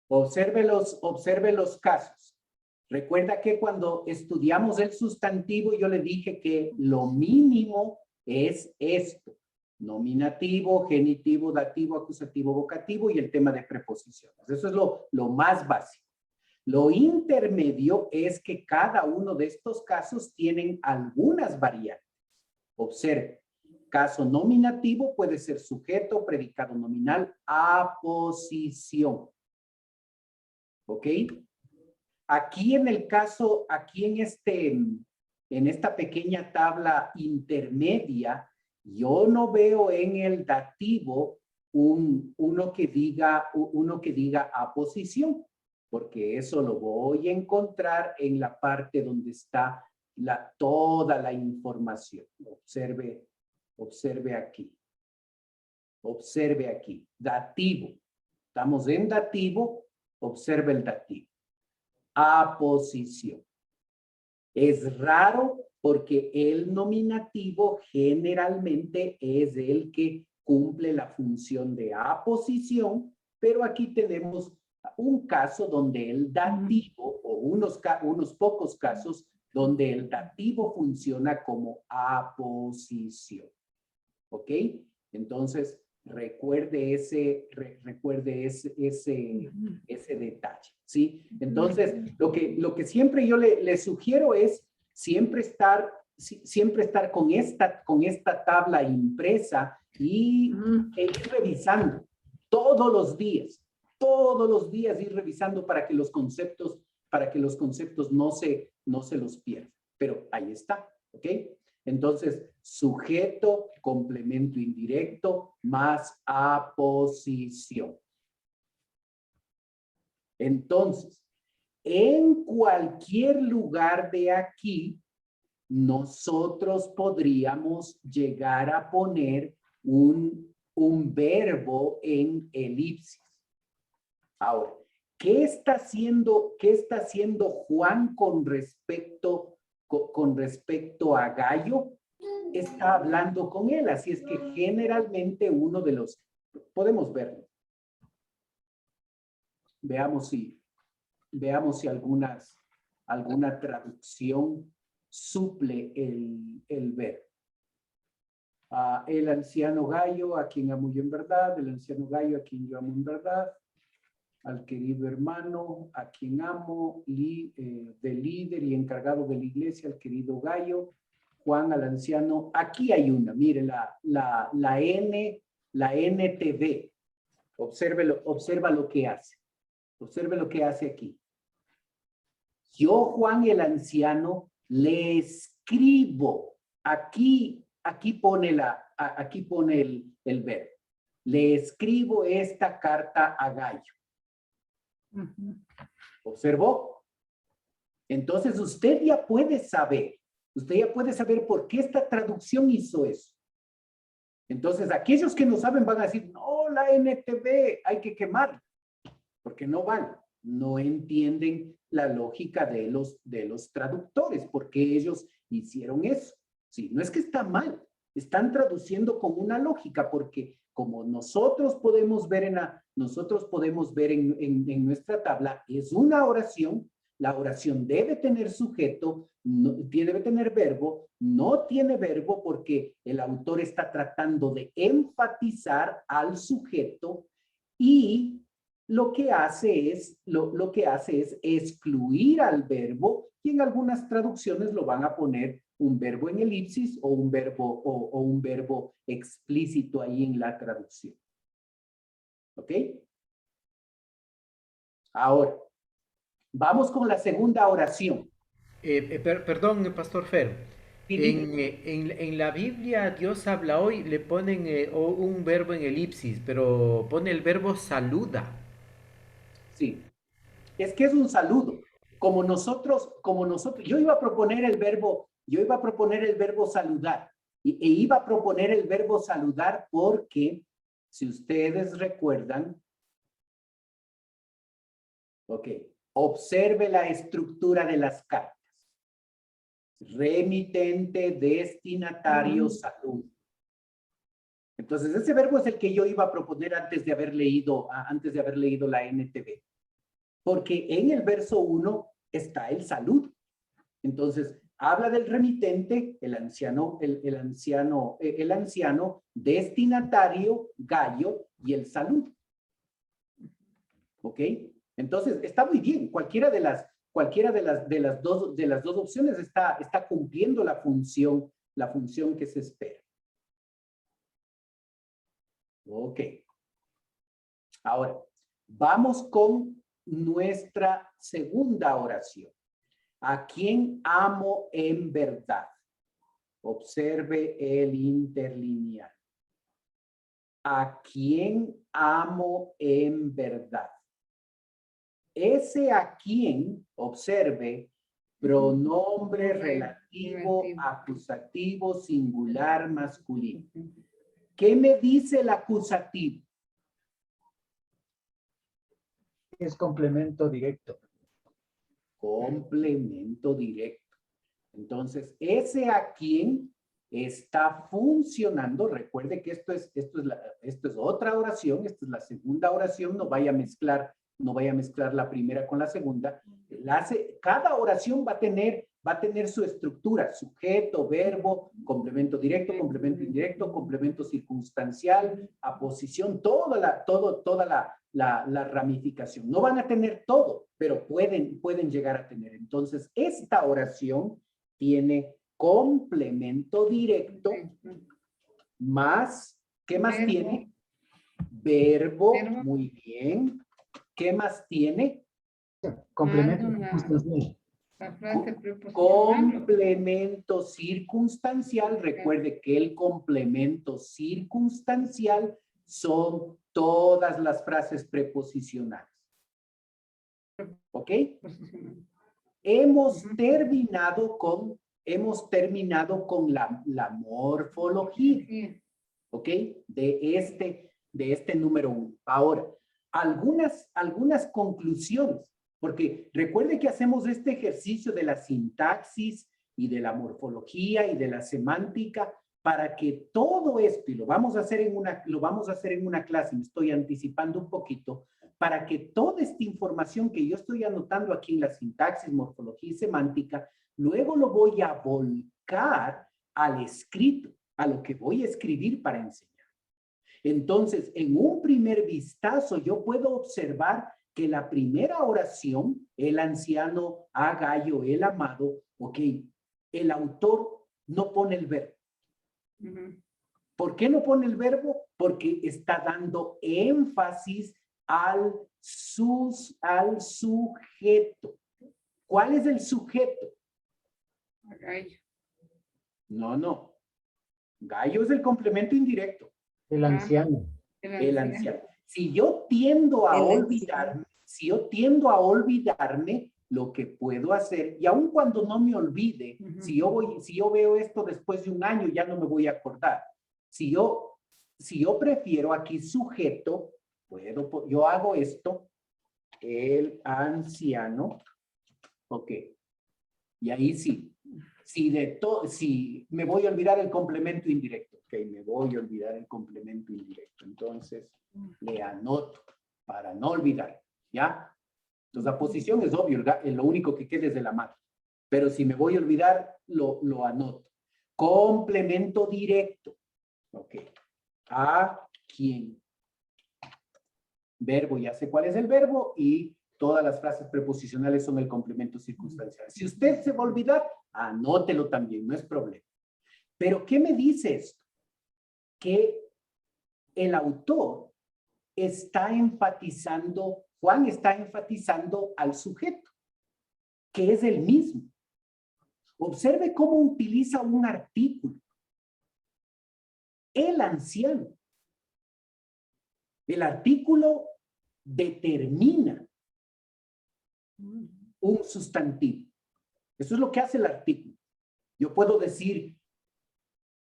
Observe los casos. Recuerda que cuando estudiamos el sustantivo, yo le dije que lo mínimo es esto. Nominativo, genitivo, dativo, acusativo, vocativo y el tema de preposiciones. Eso es lo más básico. Lo intermedio es que cada uno de estos casos tienen algunas variantes. Observe, caso nominativo puede ser sujeto, predicado nominal, aposición. ¿Ok? Aquí en el caso, aquí en esta pequeña tabla intermedia, yo no veo en el dativo uno que diga aposición, porque eso lo voy a encontrar en la parte donde está toda la información. Observe aquí. Observe aquí. Dativo. Estamos en dativo. Observe el dativo. Aposición. Es raro porque el nominativo generalmente es el que cumple la función de aposición, pero aquí tenemos un caso donde el dativo, o unos pocos casos, donde el dativo funciona como aposición. ¿Ok? Entonces, recuerde ese detalle, ¿sí? Entonces, lo que siempre yo le sugiero es siempre estar con esta tabla impresa y ir revisando todos los días ir revisando para que los conceptos no se los pierdan. Pero ahí está, ¿ok? Entonces, sujeto, complemento indirecto, más aposición. Entonces, en cualquier lugar de aquí, nosotros podríamos llegar a poner un verbo en elipsis. Ahora, ¿qué está haciendo Juan con respecto a Gallo? Está hablando con él, así es que generalmente uno de los... Podemos verlo. Veamos si alguna traducción suple el verbo. El anciano Gallo, a quien amo yo en verdad, el anciano Gallo, a quien yo amo en verdad, al querido hermano, a quien amo, de líder y encargado de la iglesia, al querido Gallo, Juan al anciano. Aquí hay una, mire, la NTV. Observa lo que hace. Observe lo que hace aquí. Yo, Juan el anciano, le escribo. Aquí pone el verbo. Le escribo esta carta a Gallo. ¿Observó? Entonces usted ya puede saber por qué esta traducción hizo eso. Entonces aquellos que no saben van a decir, no, la NTV hay que quemar, porque no van, no entienden la lógica de los traductores, porque ellos hicieron eso. Sí, no es que está mal, están traduciendo con una lógica, porque como nosotros podemos ver en nuestra tabla, es una oración. La oración debe tener sujeto, debe tener verbo, no tiene verbo porque el autor está tratando de enfatizar al sujeto y lo que hace es excluir al verbo, y en algunas traducciones lo van a poner un verbo en elipsis o un verbo explícito ahí en la traducción. ¿Ok? Ahora, vamos con la segunda oración. Perdón, Pastor Fer. En la Biblia, Dios habla hoy, le ponen un verbo en elipsis, pero pone el verbo saluda. Sí, es que es un saludo. Como nosotros, yo iba a proponer el verbo saludar, e iba a proponer el verbo saludar porque, si ustedes recuerdan, observe la estructura de las cartas. Remitente, destinatario, saludo. Entonces, ese verbo es el que yo iba a proponer antes de haber leído la NTV. Porque en el verso 1 está el salud. Entonces, habla del remitente, el anciano destinatario, Gallo, y el salud. ¿Ok? Entonces, está muy bien. Cualquiera de las dos opciones está cumpliendo la función que se espera. Ok. Ahora, vamos con nuestra segunda oración. ¿A quién amo en verdad? Observe el interlineal. ¿A quién amo en verdad? Ese a quién, observe, pronombre relativo, acusativo, singular, masculino. ¿Qué me dice el acusativo? Es complemento directo. Complemento directo. Entonces, ese a quién está funcionando. Recuerde que esto es otra oración, esta es la segunda oración, no vaya a mezclar la primera con la segunda. Cada oración va a tener su estructura: sujeto, verbo, complemento directo, complemento indirecto, complemento circunstancial, aposición, toda la ramificación. No van a tener todo, pero pueden llegar a tener. Entonces, esta oración tiene complemento directo más, ¿qué más tiene? Verbo, muy bien. ¿Qué más tiene? Complemento circunstancial. La frase preposicional. Complemento circunstancial. Recuerde que el complemento circunstancial son todas las frases preposicionales. ¿Ok? Hemos terminado con la morfología. ¿Ok? De este número 1. Ahora, algunas conclusiones, porque recuerde que hacemos este ejercicio de la sintaxis y de la morfología y de la semántica para que todo esto, y lo vamos a hacer en una clase, me estoy anticipando un poquito, para que toda esta información que yo estoy anotando aquí en la sintaxis, morfología y semántica, luego lo voy a volcar al escrito, a lo que voy a escribir para enseñar. Entonces, en un primer vistazo, yo puedo observar que la primera oración, el anciano, a Gallo, el amado, ok, el autor no pone el verbo. ¿Por qué no pone el verbo? Porque está dando énfasis al sujeto. ¿Cuál es el sujeto? Gallo. No. Gallo es el complemento indirecto. El anciano. El anciano. Si yo tiendo a olvidarme, lo que puedo hacer, y aun cuando no me olvide, si yo veo esto después de un año, ya no me voy a acordar. Si yo prefiero aquí sujeto, yo hago esto, el anciano, ok, y ahí sí. Si me voy a olvidar el complemento indirecto, ok, me voy a olvidar el complemento indirecto, entonces le anoto para no olvidar, ¿ya? Entonces la posición es obvio, lo único que queda es de la mano, pero si me voy a olvidar, lo anoto. Complemento directo, ok, ¿a quién? Verbo, ya sé cuál es el verbo, y todas las frases preposicionales son el complemento circunstancial. Si usted se va a olvidar, anótelo también, no es problema. Pero, ¿qué me dice esto? Que el autor Juan está enfatizando al sujeto, que es el mismo. Observe cómo utiliza un artículo. El anciano. El artículo determina un sustantivo. Eso es lo que hace el artículo. Yo puedo decir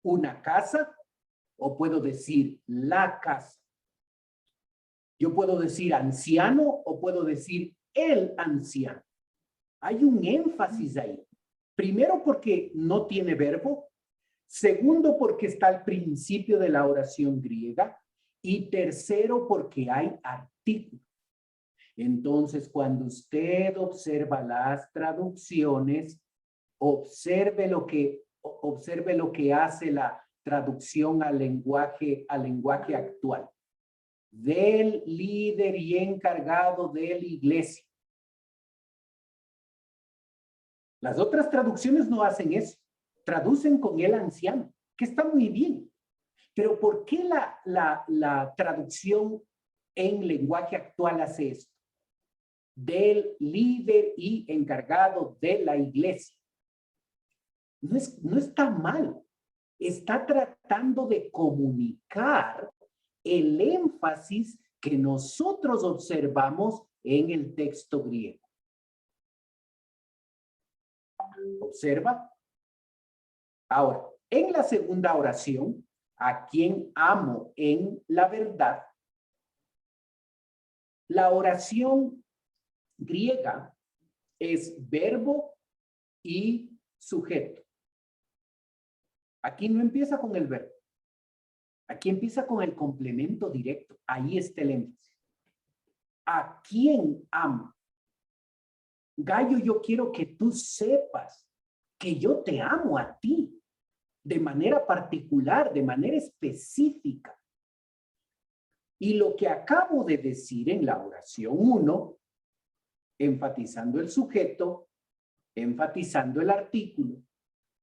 una casa o puedo decir la casa. Yo puedo decir anciano o puedo decir el anciano. Hay un énfasis ahí. Primero porque no tiene verbo. Segundo porque está al principio de la oración griega. Y tercero porque hay artículo. Entonces, cuando usted observa las traducciones, observe lo que hace la traducción al lenguaje actual. Del líder y encargado de la iglesia. Las otras traducciones no hacen eso. Traducen con el anciano, que está muy bien. Pero ¿por qué la traducción en lenguaje actual hace esto? Del líder y encargado de la iglesia. No está mal. Está tratando de comunicar el énfasis que nosotros observamos en el texto griego. ¿Observa? Ahora, en la segunda oración, a quien amo en la verdad, la oración griega es verbo y sujeto. Aquí no empieza con el verbo. Aquí empieza con el complemento directo. Ahí está el énfasis. ¿A quién amo? Gallo, yo quiero que tú sepas que yo te amo a ti de manera particular, de manera específica. Y lo que acabo de decir en la oración 1, enfatizando el sujeto, enfatizando el artículo,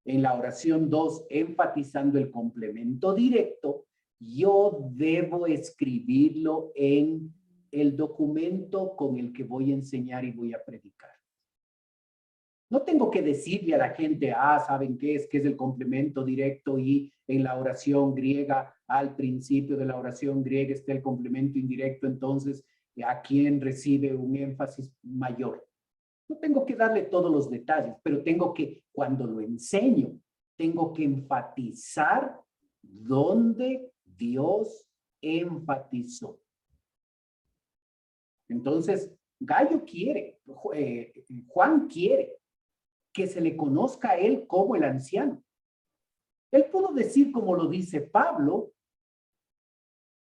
en la oración 2, enfatizando el complemento directo, yo debo escribirlo en el documento con el que voy a enseñar y voy a predicar. No tengo que decirle a la gente, ¿saben qué es? ¿Qué es el complemento directo? Y en la oración griega, al principio de la oración griega está el complemento indirecto, entonces, ¿a quién recibe un énfasis mayor? No tengo que darle todos los detalles, pero tengo que, cuando lo enseño, tengo que enfatizar donde Dios enfatizó. Entonces, Gallo quiere, Juan quiere que se le conozca a él como el anciano. Él pudo decir, como lo dice Pablo,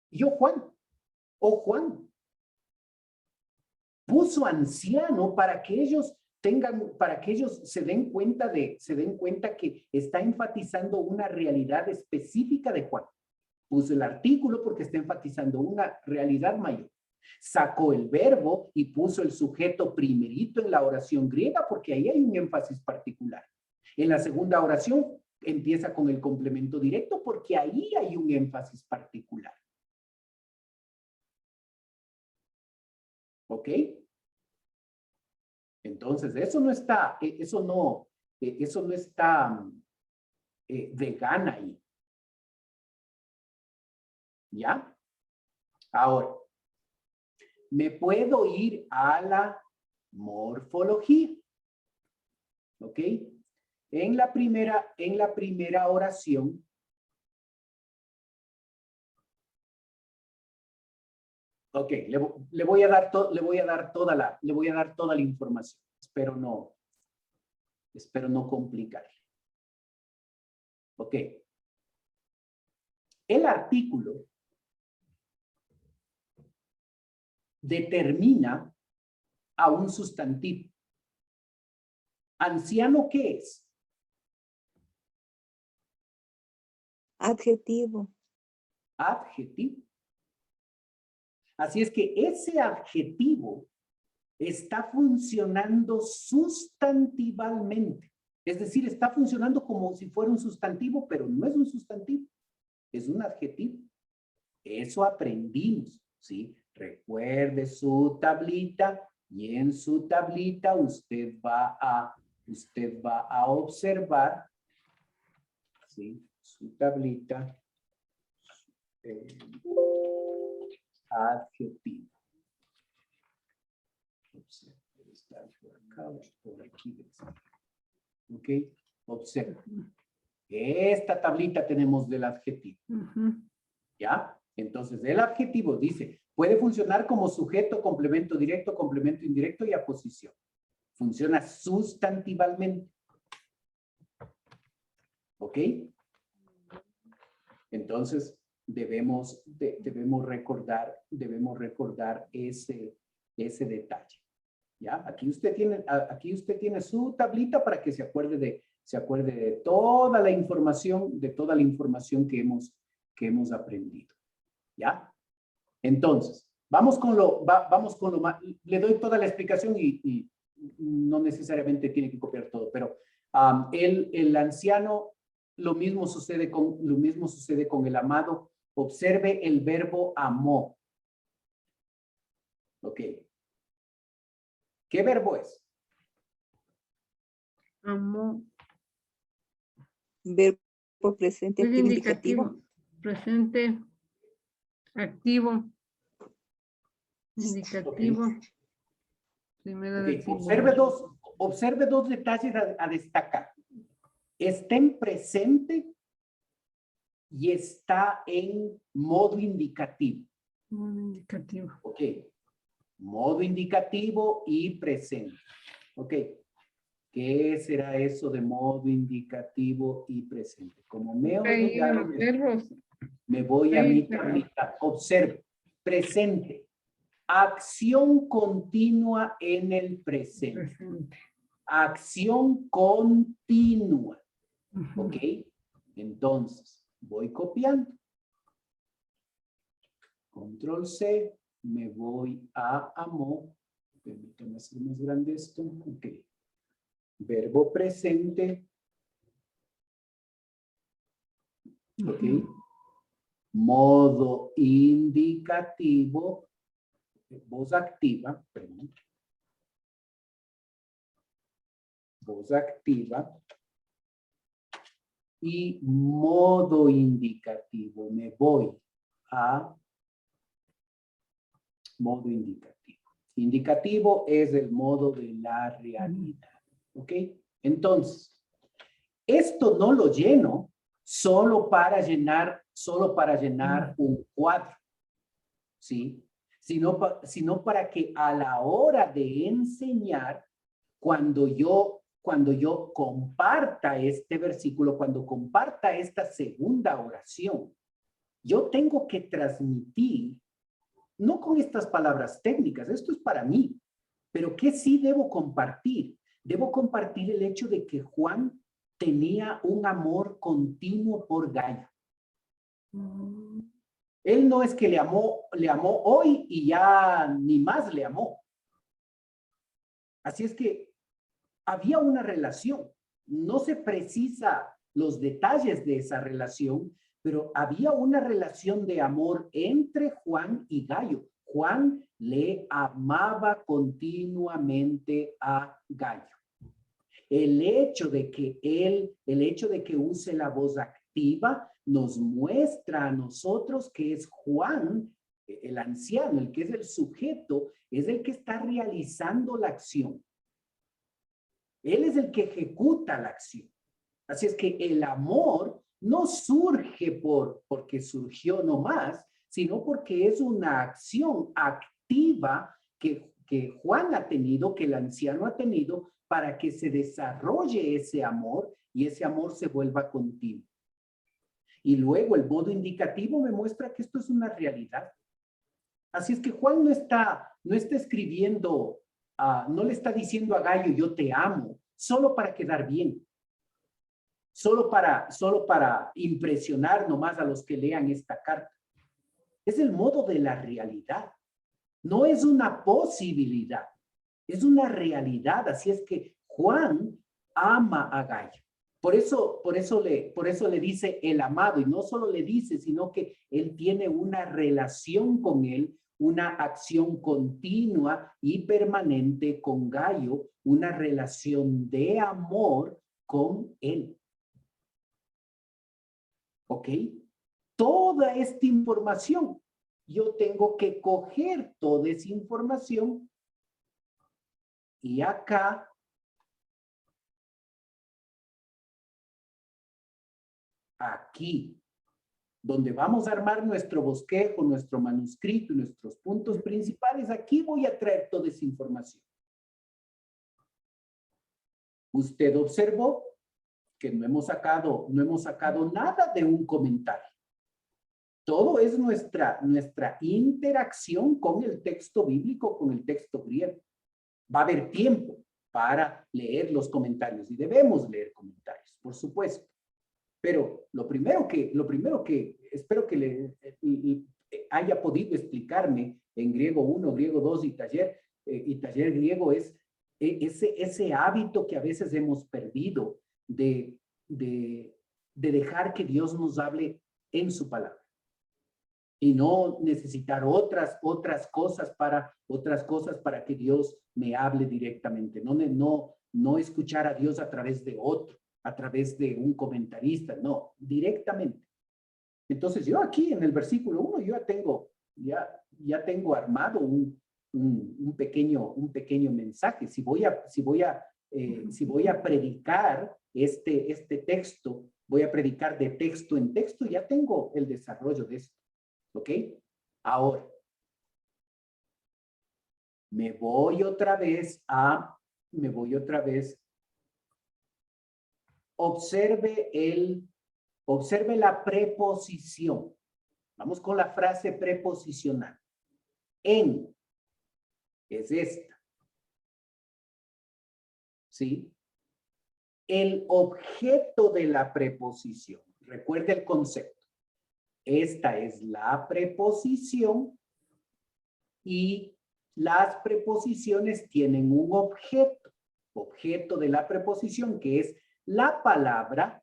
yo Juan, o Juan. Puso anciano para que ellos se den cuenta que está enfatizando una realidad específica de Juan. Puso el artículo porque está enfatizando una realidad mayor. Sacó el verbo y puso el sujeto primerito en la oración griega porque ahí hay un énfasis particular. En la segunda oración empieza con el complemento directo porque ahí hay un énfasis particular. ¿Ok? Entonces, eso no está de gana ahí. ¿Ya? Ahora, me puedo ir a la morfología. ¿Ok? En la primera oración, ok, le voy a dar toda la información. Espero no complicarle. Ok. El artículo determina a un sustantivo. ¿Anciano qué es? Adjetivo. Adjetivo. Así es que ese adjetivo está funcionando sustantivalmente. Es decir, está funcionando como si fuera un sustantivo, pero no es un sustantivo. Es un adjetivo. Eso aprendimos, ¿sí? Recuerde su tablita y en su tablita usted va a observar, ¿sí? Su tablita. Adjetivo. Está por acá, por aquí. Ok, observa. Esta tablita tenemos del adjetivo. ¿Ya? Entonces, el adjetivo dice, puede funcionar como sujeto, complemento directo, complemento indirecto y aposición. Funciona sustantivalmente. ¿Ok? Entonces, debemos recordar ese ese detalle. ¿Ya? Aquí usted tiene su tablita para que se acuerde de toda la información, que hemos aprendido. ¿Ya? Entonces, vamos con lo más, le doy toda la explicación y no necesariamente tiene que copiar todo, pero el anciano, lo mismo sucede con el amado. Observe el verbo amó. Ok. ¿Qué verbo es? Amó. Verbo presente Es activo indicativo. Presente. Activo. Indicativo. Primero Ok. del singular. Observe dos detalles a destacar. Está en presente y está en modo indicativo. Indicativo. Ok. Modo indicativo y presente. Ok. ¿Qué será eso de modo indicativo y presente? Como me oye, ya Ahí los verbos. me voy a Ahí mi está. tablita. Observe. Presente. Acción continua en el presente. Presente. Acción continua. Ujú. ¿Ok? Entonces, voy copiando. Control C. Me voy a amó. Permítame hacer más grande esto. Ok. Verbo presente. Ok. Modo indicativo. Voz activa. Perdón. Voz activa. Y modo indicativo. Me voy a modo indicativo. Indicativo es el modo de la realidad. ¿Ok? Entonces, esto no lo lleno solo para llenar un cuadro. ¿Sí? Sino para que a la hora de enseñar, cuando yo comparta este versículo, cuando comparta esta segunda oración, yo tengo que transmitir, no con estas palabras técnicas, esto es para mí, pero ¿qué sí debo compartir? Debo compartir el hecho de que Juan tenía un amor continuo por Gayo. Él no es que le amó hoy y ya ni más le amó. Así es que había una relación. No se precisa los detalles de esa relación, pero había una relación de amor entre Juan y Gayo. Juan le amaba continuamente a Gayo. El hecho de que use la voz activa nos muestra a nosotros que es Juan, el anciano, el que es el sujeto, es el que está realizando la acción. Él es el que ejecuta la acción. Así es que el amor no surge porque surgió nomás, sino porque es una acción activa que Juan ha tenido, que el anciano ha tenido, para que se desarrolle ese amor y ese amor se vuelva continuo. Y luego el modo indicativo me muestra que esto es una realidad. Así es que Juan no está escribiendo, no le está diciendo a Gayo, yo te amo, solo para quedar bien. Solo para impresionar nomás a los que lean esta carta. Es el modo de la realidad. No es una posibilidad. Es una realidad. Así es que Juan ama a Gayo. Por eso le dice el amado. Y no solo le dice, sino que él tiene una relación con él, una acción continua y permanente con Gayo, una relación de amor con él. ¿Ok? Toda esta información, yo tengo que coger toda esa información y acá aquí, donde vamos a armar nuestro bosquejo, nuestro manuscrito y nuestros puntos principales, aquí voy a traer toda esa información. Usted observó que no hemos sacado nada de un comentario. Todo es nuestra interacción con el texto bíblico, con el texto griego. Va a haber tiempo para leer los comentarios y debemos leer comentarios, por supuesto. Pero lo primero que espero que le haya podido explicarme en griego 1, griego 2 y taller griego es ese hábito que a veces hemos perdido de dejar que Dios nos hable en su palabra y no necesitar otras cosas para que Dios me hable directamente. No escuchar a Dios a través de otro, a través de un comentarista, no, directamente. Entonces yo aquí en el versículo 1 yo ya tengo armado un pequeño mensaje. Si voy a predicar este texto, voy a predicar de texto en texto, ya tengo el desarrollo de esto. ¿Ok? Ahora, me voy otra vez. Observe la preposición. Vamos con la frase preposicional. En es esta. ¿Sí? El objeto de la preposición. Recuerde el concepto. Esta es la preposición y las preposiciones tienen un objeto. Objeto de la preposición que es la palabra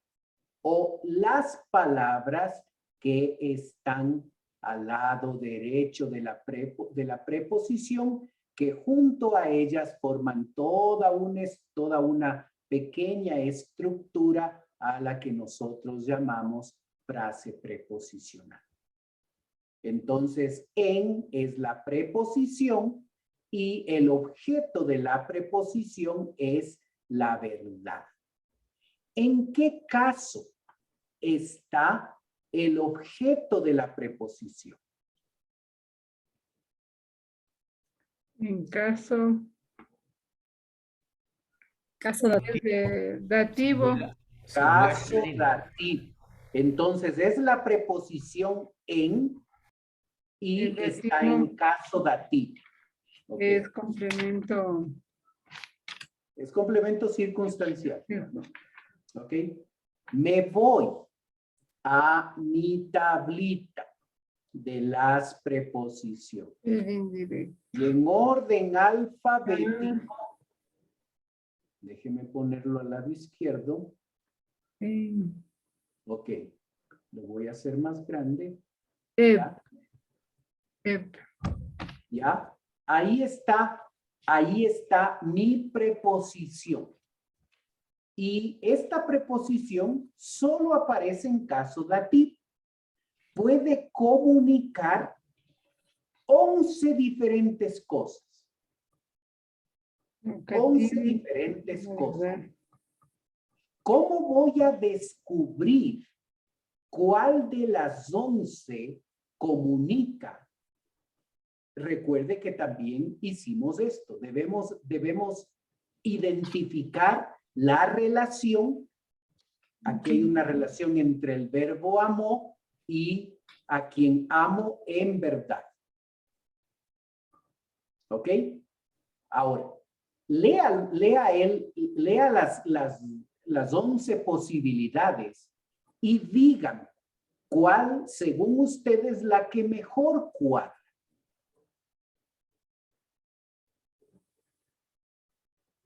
o las palabras que están al lado derecho de la preposición, que junto a ellas forman toda una pequeña estructura a la que nosotros llamamos frase preposicional. Entonces, en es la preposición y el objeto de la preposición es la verdad. ¿En qué caso está el objeto de la preposición? En caso dativo. Caso dativo. Entonces, es la preposición en y El está dativo en caso dativo. Okay. Es complemento. Es complemento circunstancial. ¿Ok? Me voy a mi tablita de las preposiciones. Es indirecto. Y en orden alfabético, déjeme ponerlo al lado izquierdo. Ok, lo voy a hacer más grande. ¿Ya? ¿Ya? Ahí está mi preposición. Y esta preposición solo aparece en caso dativo. Puede comunicar 11 diferentes cosas. 11 diferentes cosas. ¿Cómo voy a descubrir cuál de las 11 comunica? Recuerde que también hicimos esto. Debemos identificar la relación. Aquí hay una relación entre el verbo amó y a quien amo en verdad. ¿Ok? Ahora, lea las 11 posibilidades y digan cuál, según ustedes, la que mejor cuadra.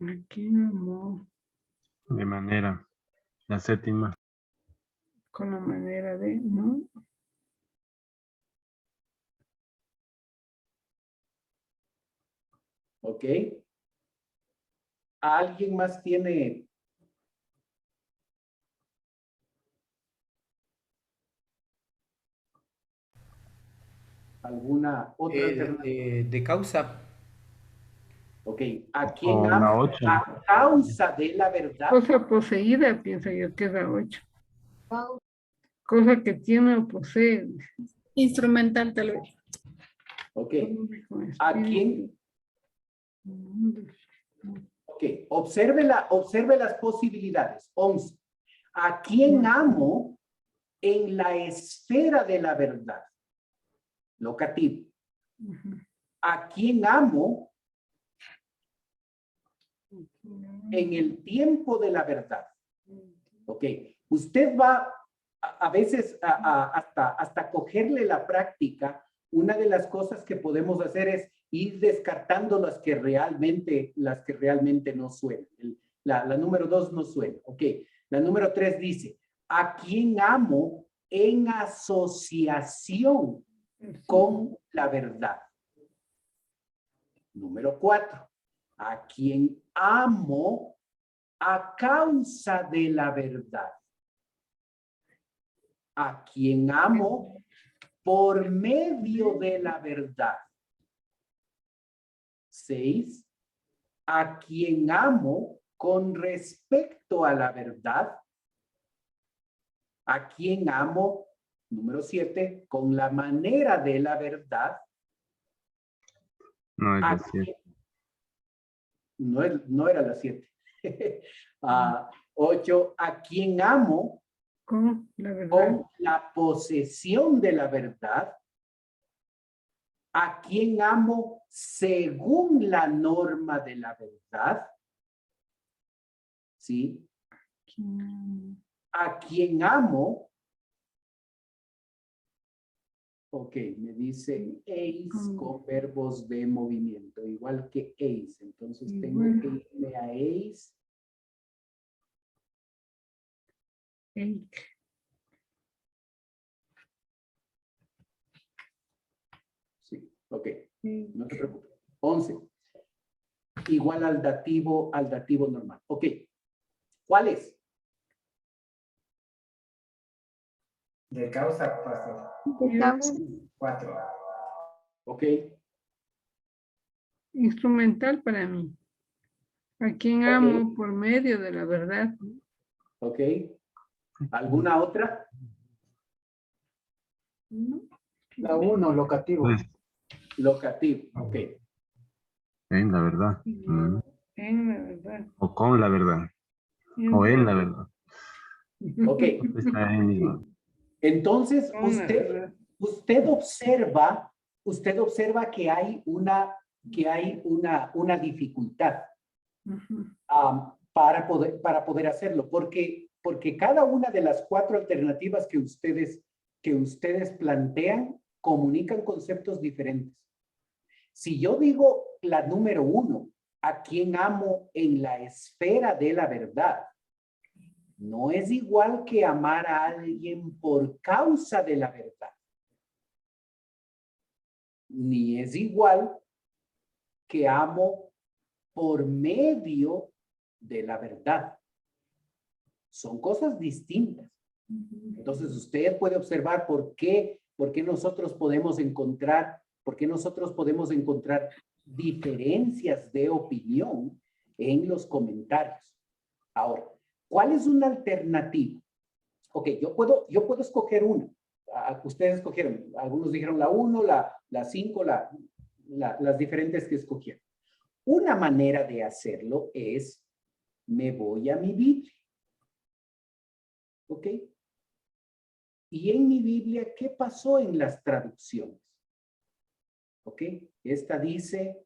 Aquí no. De manera. La séptima. Con la manera de, ¿no? ¿Ok? ¿Alguien más tiene alguna otra alternativa? De causa. Ok, ¿a quién O la amo? 8. A causa de la verdad. Cosa poseída, pienso yo, que es la 8. Causa. Cosa que tiene o posee. Instrumental tal vez. Ok, ¿a quién? Ok, observe las posibilidades. 11. ¿A quién amo en la esfera de la verdad? locativo. Ujú. ¿A quién amo en el tiempo de la verdad? Ok, usted va a veces hasta cogerle la práctica. Una de las cosas que podemos hacer es ir descartando las que realmente no suenan. La número 2 no suena. Ok, la número 3 dice, ¿a quién amo en asociación con la verdad? Número 4, ¿a quién amo a causa de la verdad? ¿A quién amo por medio de la verdad? 6, ¿a quién amo con respecto a la verdad? ¿A quién amo? Número 7, con la manera de la verdad. No es ¿A la 7. No era la 7. 8, ¿a quién amo Con la verdad. con la posesión de la verdad? ¿A quién amo según la norma de la verdad? ¿Sí? ¿A quién amo? Ok, me dice ace con verbos de movimiento, igual que ace. Entonces tengo que irme a ace. Sí, ok. No te preocupes. 11. Igual al dativo normal. Ok. ¿Cuál es? De causa, pastor. De causa. 4. Ok. Instrumental para mí. A quien amo por medio de la verdad. Ok. ¿Alguna otra? La 1, locativo. Pues, Locativo. Ok. en la verdad. En la verdad. O con la verdad. O en la verdad. Ok. Está ahí mismo. Entonces, Con la verdad. usted observa que hay una dificultad Ujú. para poder hacerlo, porque cada una de las 4 alternativas que ustedes plantean comunican conceptos diferentes. Si yo digo la número 1, ¿a quién amo en la esfera de la verdad? No es igual que amar a alguien por causa de la verdad. Ni es igual que amo por medio de la verdad. Son cosas distintas. Entonces usted puede observar por qué nosotros podemos encontrar diferencias de opinión en los comentarios. Ahora, ¿cuál es una alternativa? Ok, yo puedo escoger una. Ustedes escogieron, algunos dijeron la 1, la 5, las diferentes que escogieron. Una manera de hacerlo es, me voy a mi Biblia. ¿Ok? Y en mi Biblia, ¿qué pasó en las traducciones? ¿Ok? Esta dice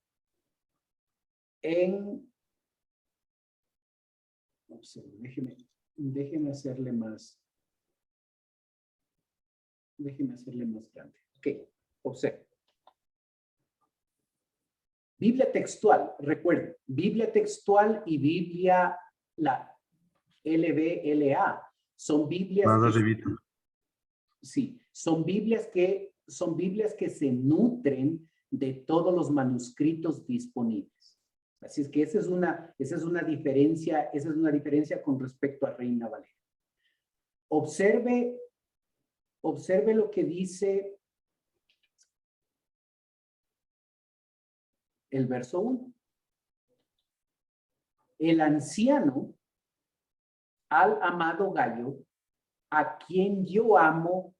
no sé, déjeme hacerle más grande. Ok, observe. Biblia textual, recuerden, Biblia textual y Biblia, la LBLA, son Biblias Más que, arribita. sí, son Biblias que se nutren de todos los manuscritos disponibles. Así es que esa es una diferencia con respecto a Reina Valera. Observe lo que dice el verso 1. El anciano al amado Gallo, a quien yo amo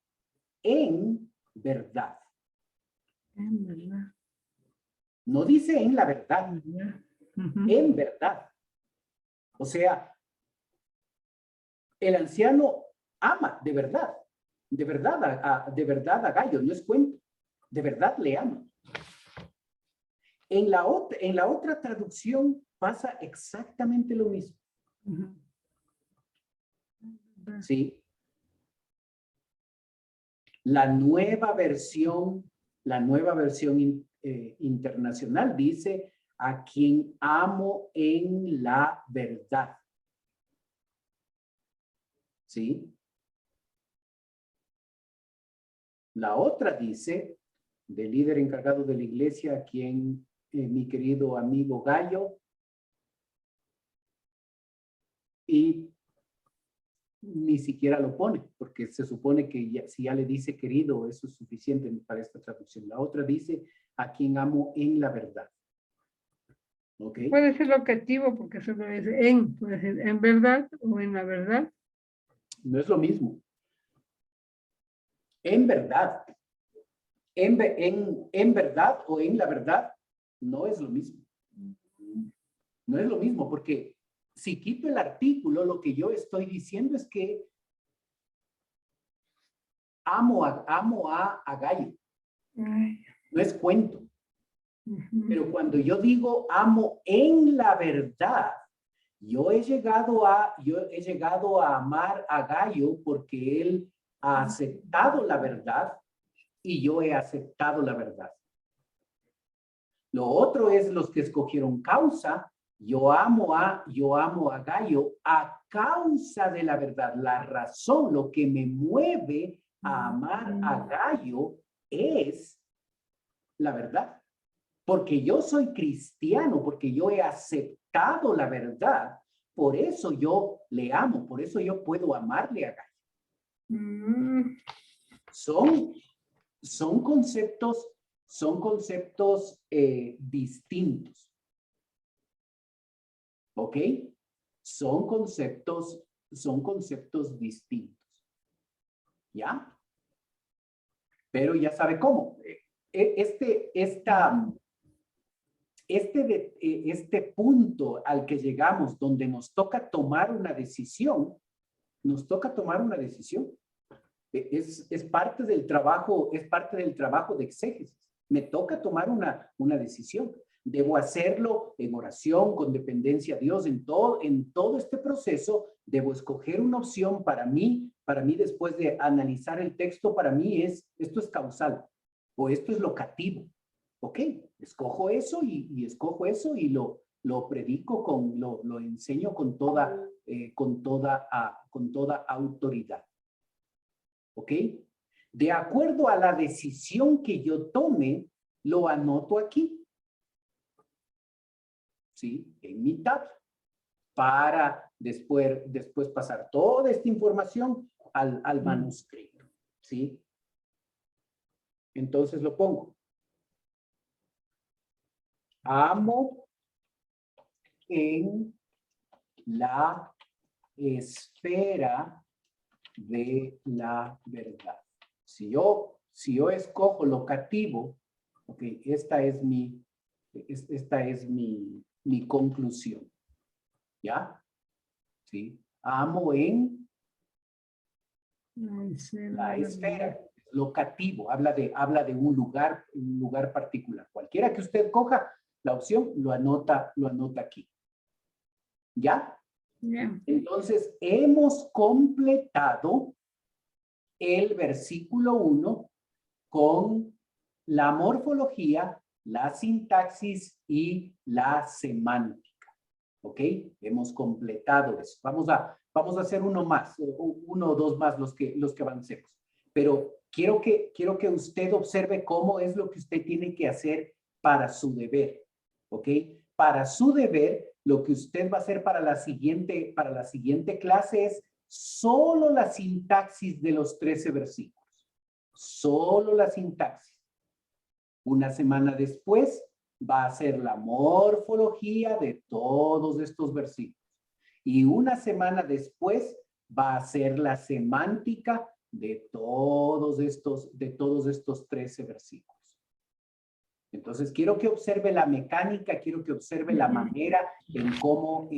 en verdad. En verdad. No dice en la verdad, Ujú. en verdad. O sea, el anciano ama de verdad a Gallo, no es cuento. De verdad le amo. En la otra traducción pasa exactamente lo mismo. ¿Sí? La nueva versión internacional dice a quien amo en la verdad. ¿Sí? La otra dice, del líder encargado de la iglesia, a quien mi querido amigo Gallo, y ni siquiera lo pone, porque se supone que si ya le dice querido, eso es suficiente para esta traducción. La otra dice, a quien amo en la verdad. ¿Ok? Puede ser locativo porque solo es en, puede ser en verdad o en la verdad. No es lo mismo. En verdad. En verdad o en la verdad no es lo mismo. No es lo mismo porque si quito el artículo, lo que yo estoy diciendo es que amo a Gallo. No es cuento. Pero cuando yo digo amo en la verdad, yo he llegado a amar a Gallo porque él ha aceptado la verdad y yo he aceptado la verdad. Lo otro es los que escogieron causa. Yo amo a Gallo a causa de la verdad. La razón, lo que me mueve a amar a Gallo es la verdad. Porque yo soy cristiano, porque yo he aceptado la verdad. Por eso yo le amo, por eso yo puedo amarle a Gallo. Son conceptos distintos. ¿Ok? Son conceptos distintos. ¿Ya? Pero ya sabe cómo. Este punto al que llegamos donde nos toca tomar una decisión, es parte del trabajo de exégesis. Me toca tomar una decisión. Debo hacerlo en oración, con dependencia a Dios, en todo este proceso. Debo escoger una opción para mí después de analizar el texto. Para mí esto es causal o esto es locativo. Ok, escojo eso y escojo eso y lo predico, lo enseño con toda autoridad. ¿Ok? De acuerdo a la decisión que yo tome, lo anoto aquí. ¿Sí? En mi tabla. Para después pasar toda esta información al manuscrito. ¿Sí? Entonces lo pongo. Amo en la esfera de la verdad. Si yo escojo locativo, ok, esta es mi conclusión. ¿Ya? ¿Sí? Amo en la esfera. Locativo, habla de un lugar particular. Cualquiera que usted coja la opción, lo anota aquí. ¿Ya? Yeah. Entonces, hemos completado el versículo 1 con la morfología, la sintaxis y la semántica. ¿Ok? Hemos completado eso. Vamos a hacer uno o dos más los que avancemos. Pero quiero que usted observe cómo es lo que usted tiene que hacer para su deber. ¿Ok? Para su deber, lo que usted va a hacer para la siguiente clase es solo la sintaxis de los 13 versículos. Solo la sintaxis. Una semana después va a ser la morfología de todos estos versículos. Y una semana después va a ser la semántica de todos estos 13 versículos. Entonces, quiero que observe la mecánica, quiero que observe la manera en cómo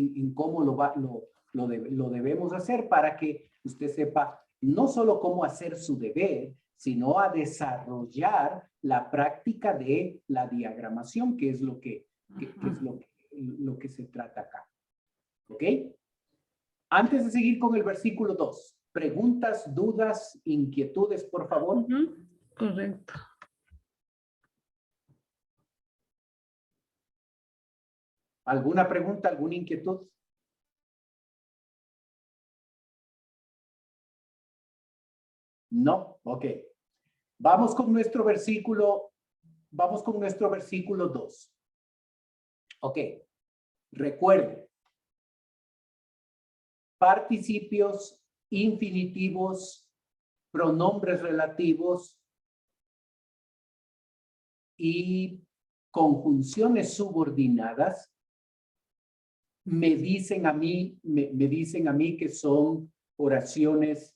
lo debemos hacer para que usted sepa no solo cómo hacer su deber, sino a desarrollar la práctica de la diagramación, que es lo que es lo que se trata acá. ¿Ok? Antes de seguir con el versículo 2, preguntas, dudas, inquietudes, por favor. Ujú, correcto. ¿Alguna pregunta, alguna inquietud? No, ok. Vamos con nuestro versículo 2. Ok. Recuerde. Participios, infinitivos, pronombres relativos y conjunciones subordinadas me dicen a mí que son oraciones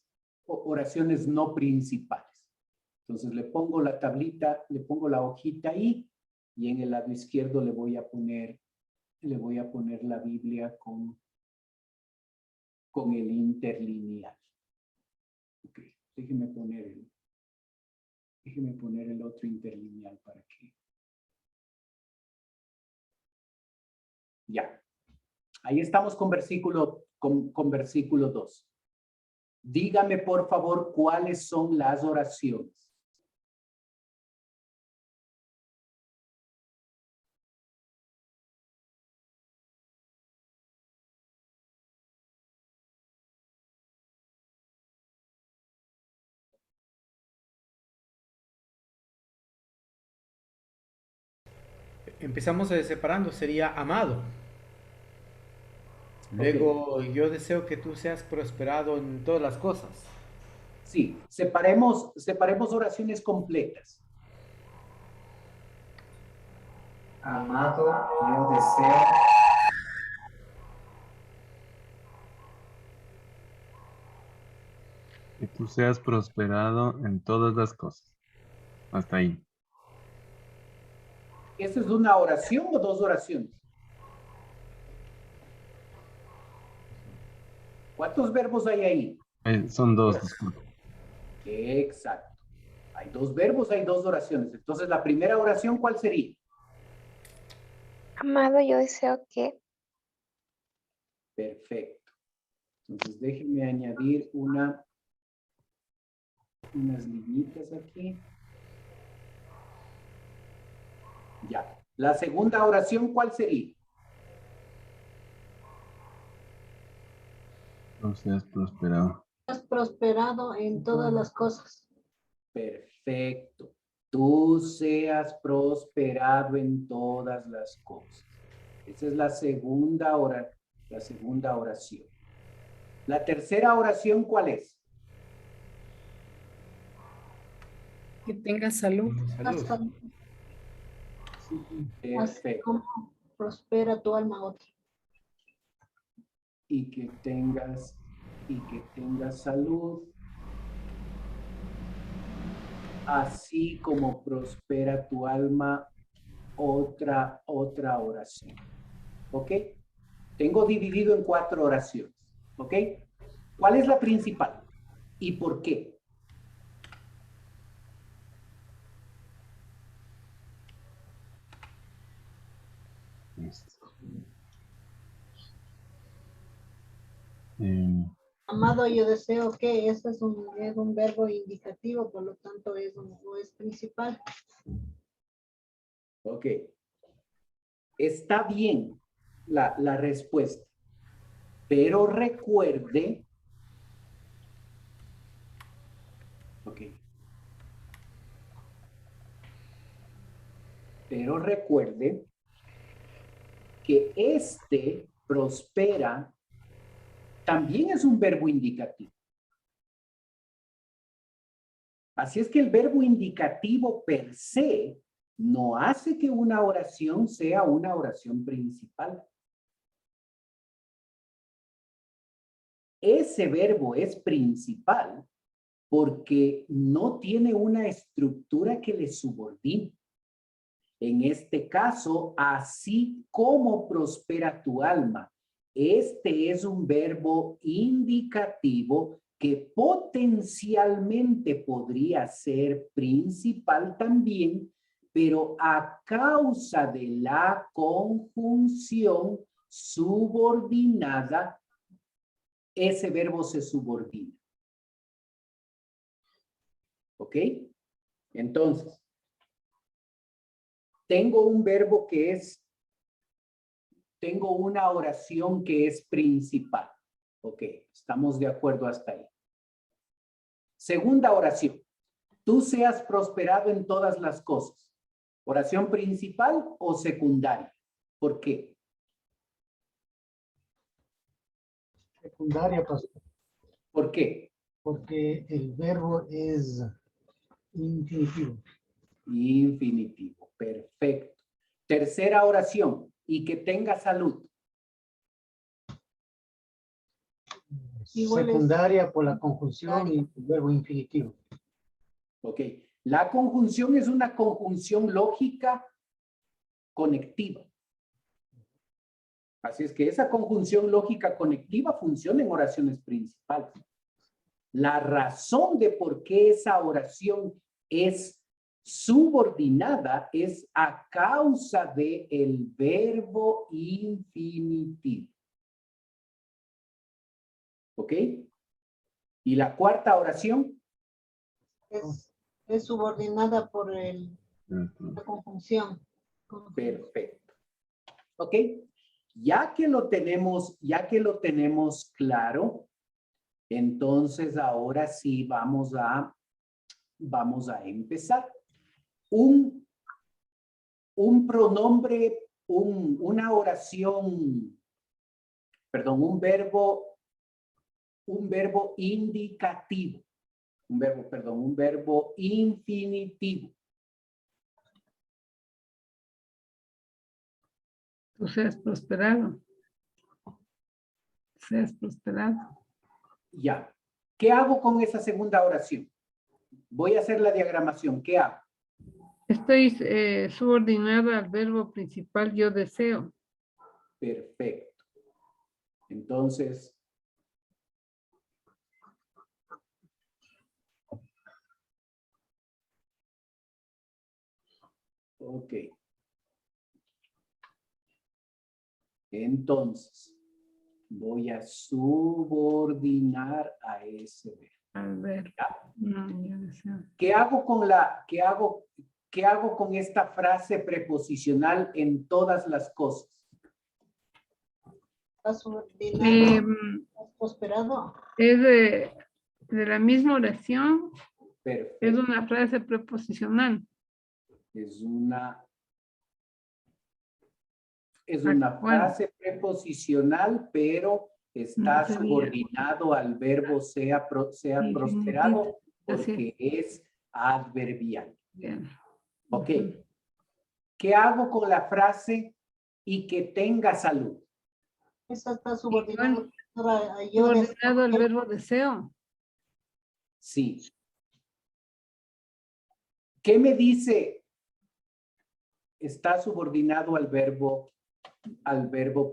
no principales. Entonces le pongo la tablita, le pongo la hojita ahí y en el lado izquierdo le voy a poner la Biblia con el interlineal. Ok, déjeme poner el otro interlineal para que. Ya. Ahí estamos con versículo 2. Dígame, por favor, cuáles son las oraciones. Empezamos separando, sería amado. Ok. Luego, yo deseo que tú seas prosperado en todas las cosas. Sí, separemos oraciones completas. Amado, yo deseo Que tú seas prosperado en todas las cosas. Hasta ahí. ¿Esa es una oración o dos oraciones? ¿Cuántos verbos hay ahí? Son dos, disculpe. Exacto. Hay dos verbos, hay dos oraciones. Entonces, la primera oración, ¿cuál sería? Amado, yo deseo que. Perfecto. Entonces, déjenme añadir unas liñitas aquí. Ya. La segunda oración, ¿cuál sería? No seas prosperado. Has prosperado en todas las cosas. Perfecto. Tú seas prosperado en todas las cosas. Esa es la segunda oración. La tercera oración, ¿cuál es? Que tenga salud. Salud. Así Perfecto. como prospera tu alma otra. Y que tengas salud, así como prospera tu alma, otra oración. ¿Ok? Tengo dividido en 4 oraciones. ¿Ok? ¿Cuál es la principal? ¿Y por qué? Listo. Amado, yo deseo que ese es un verbo indicativo, por lo tanto no es principal. Ok. Está bien la respuesta, pero recuerde, ok, pero recuerde que este prospera también es un verbo indicativo. Así es que el verbo indicativo per se no hace que una oración sea una oración principal. Ese verbo es principal porque no tiene una estructura que le subordine. En este caso, así como prospera tu alma. Este es un verbo indicativo que potencialmente podría ser principal también, pero a causa de la conjunción subordinada, ese verbo se subordina. ¿Ok? Entonces, tengo un verbo que es, tengo una oración que es principal. Ok, estamos de acuerdo hasta ahí. Segunda oración. Tú seas prosperado en todas las cosas. ¿Oración principal o secundaria? ¿Por qué? Secundaria, pastor, ¿Por qué? porque el verbo es infinitivo. Infinitivo. Perfecto. Tercera oración. Y que tenga salud. Igual es- Secundaria por la conjunción y el verbo infinitivo. Ok. La conjunción es una conjunción lógica conectiva. Así es que esa conjunción lógica conectiva funciona en oraciones principales. La razón de por qué esa oración es subordinada es a causa del verbo infinitivo. ¿Ok? Y la cuarta oración, es subordinada por la conjunción. perfecto. ¿Ok? Ya que lo tenemos claro, entonces ahora sí vamos a empezar. Un pronombre, una oración, perdón, un verbo indicativo, un verbo infinitivo. Tú seas prosperado. Seas prosperado. Ya. ¿Qué hago con esa segunda oración? Voy a hacer la diagramación. ¿Qué hago? Estoy subordinado al verbo principal yo deseo. Perfecto. Entonces, ok. Entonces, voy a subordinar a ese verbo. Al verbo. No, yo deseo. ¿Qué hago con esta frase preposicional en todas las cosas? Está subordinado, Em, prosperado. Es de la misma oración. Perfecto. Es una frase preposicional. Es una Bueno, frase preposicional, pero está no sería. subordinado al verbo sea prosperado Así porque es adverbial. Bien. Ok. Ujú. ¿Qué hago con la frase y que tenga salud? Esa está subordinada a yo Subordinado al deseo. verbo deseo. Sí. ¿Qué me dice? Está subordinado al verbo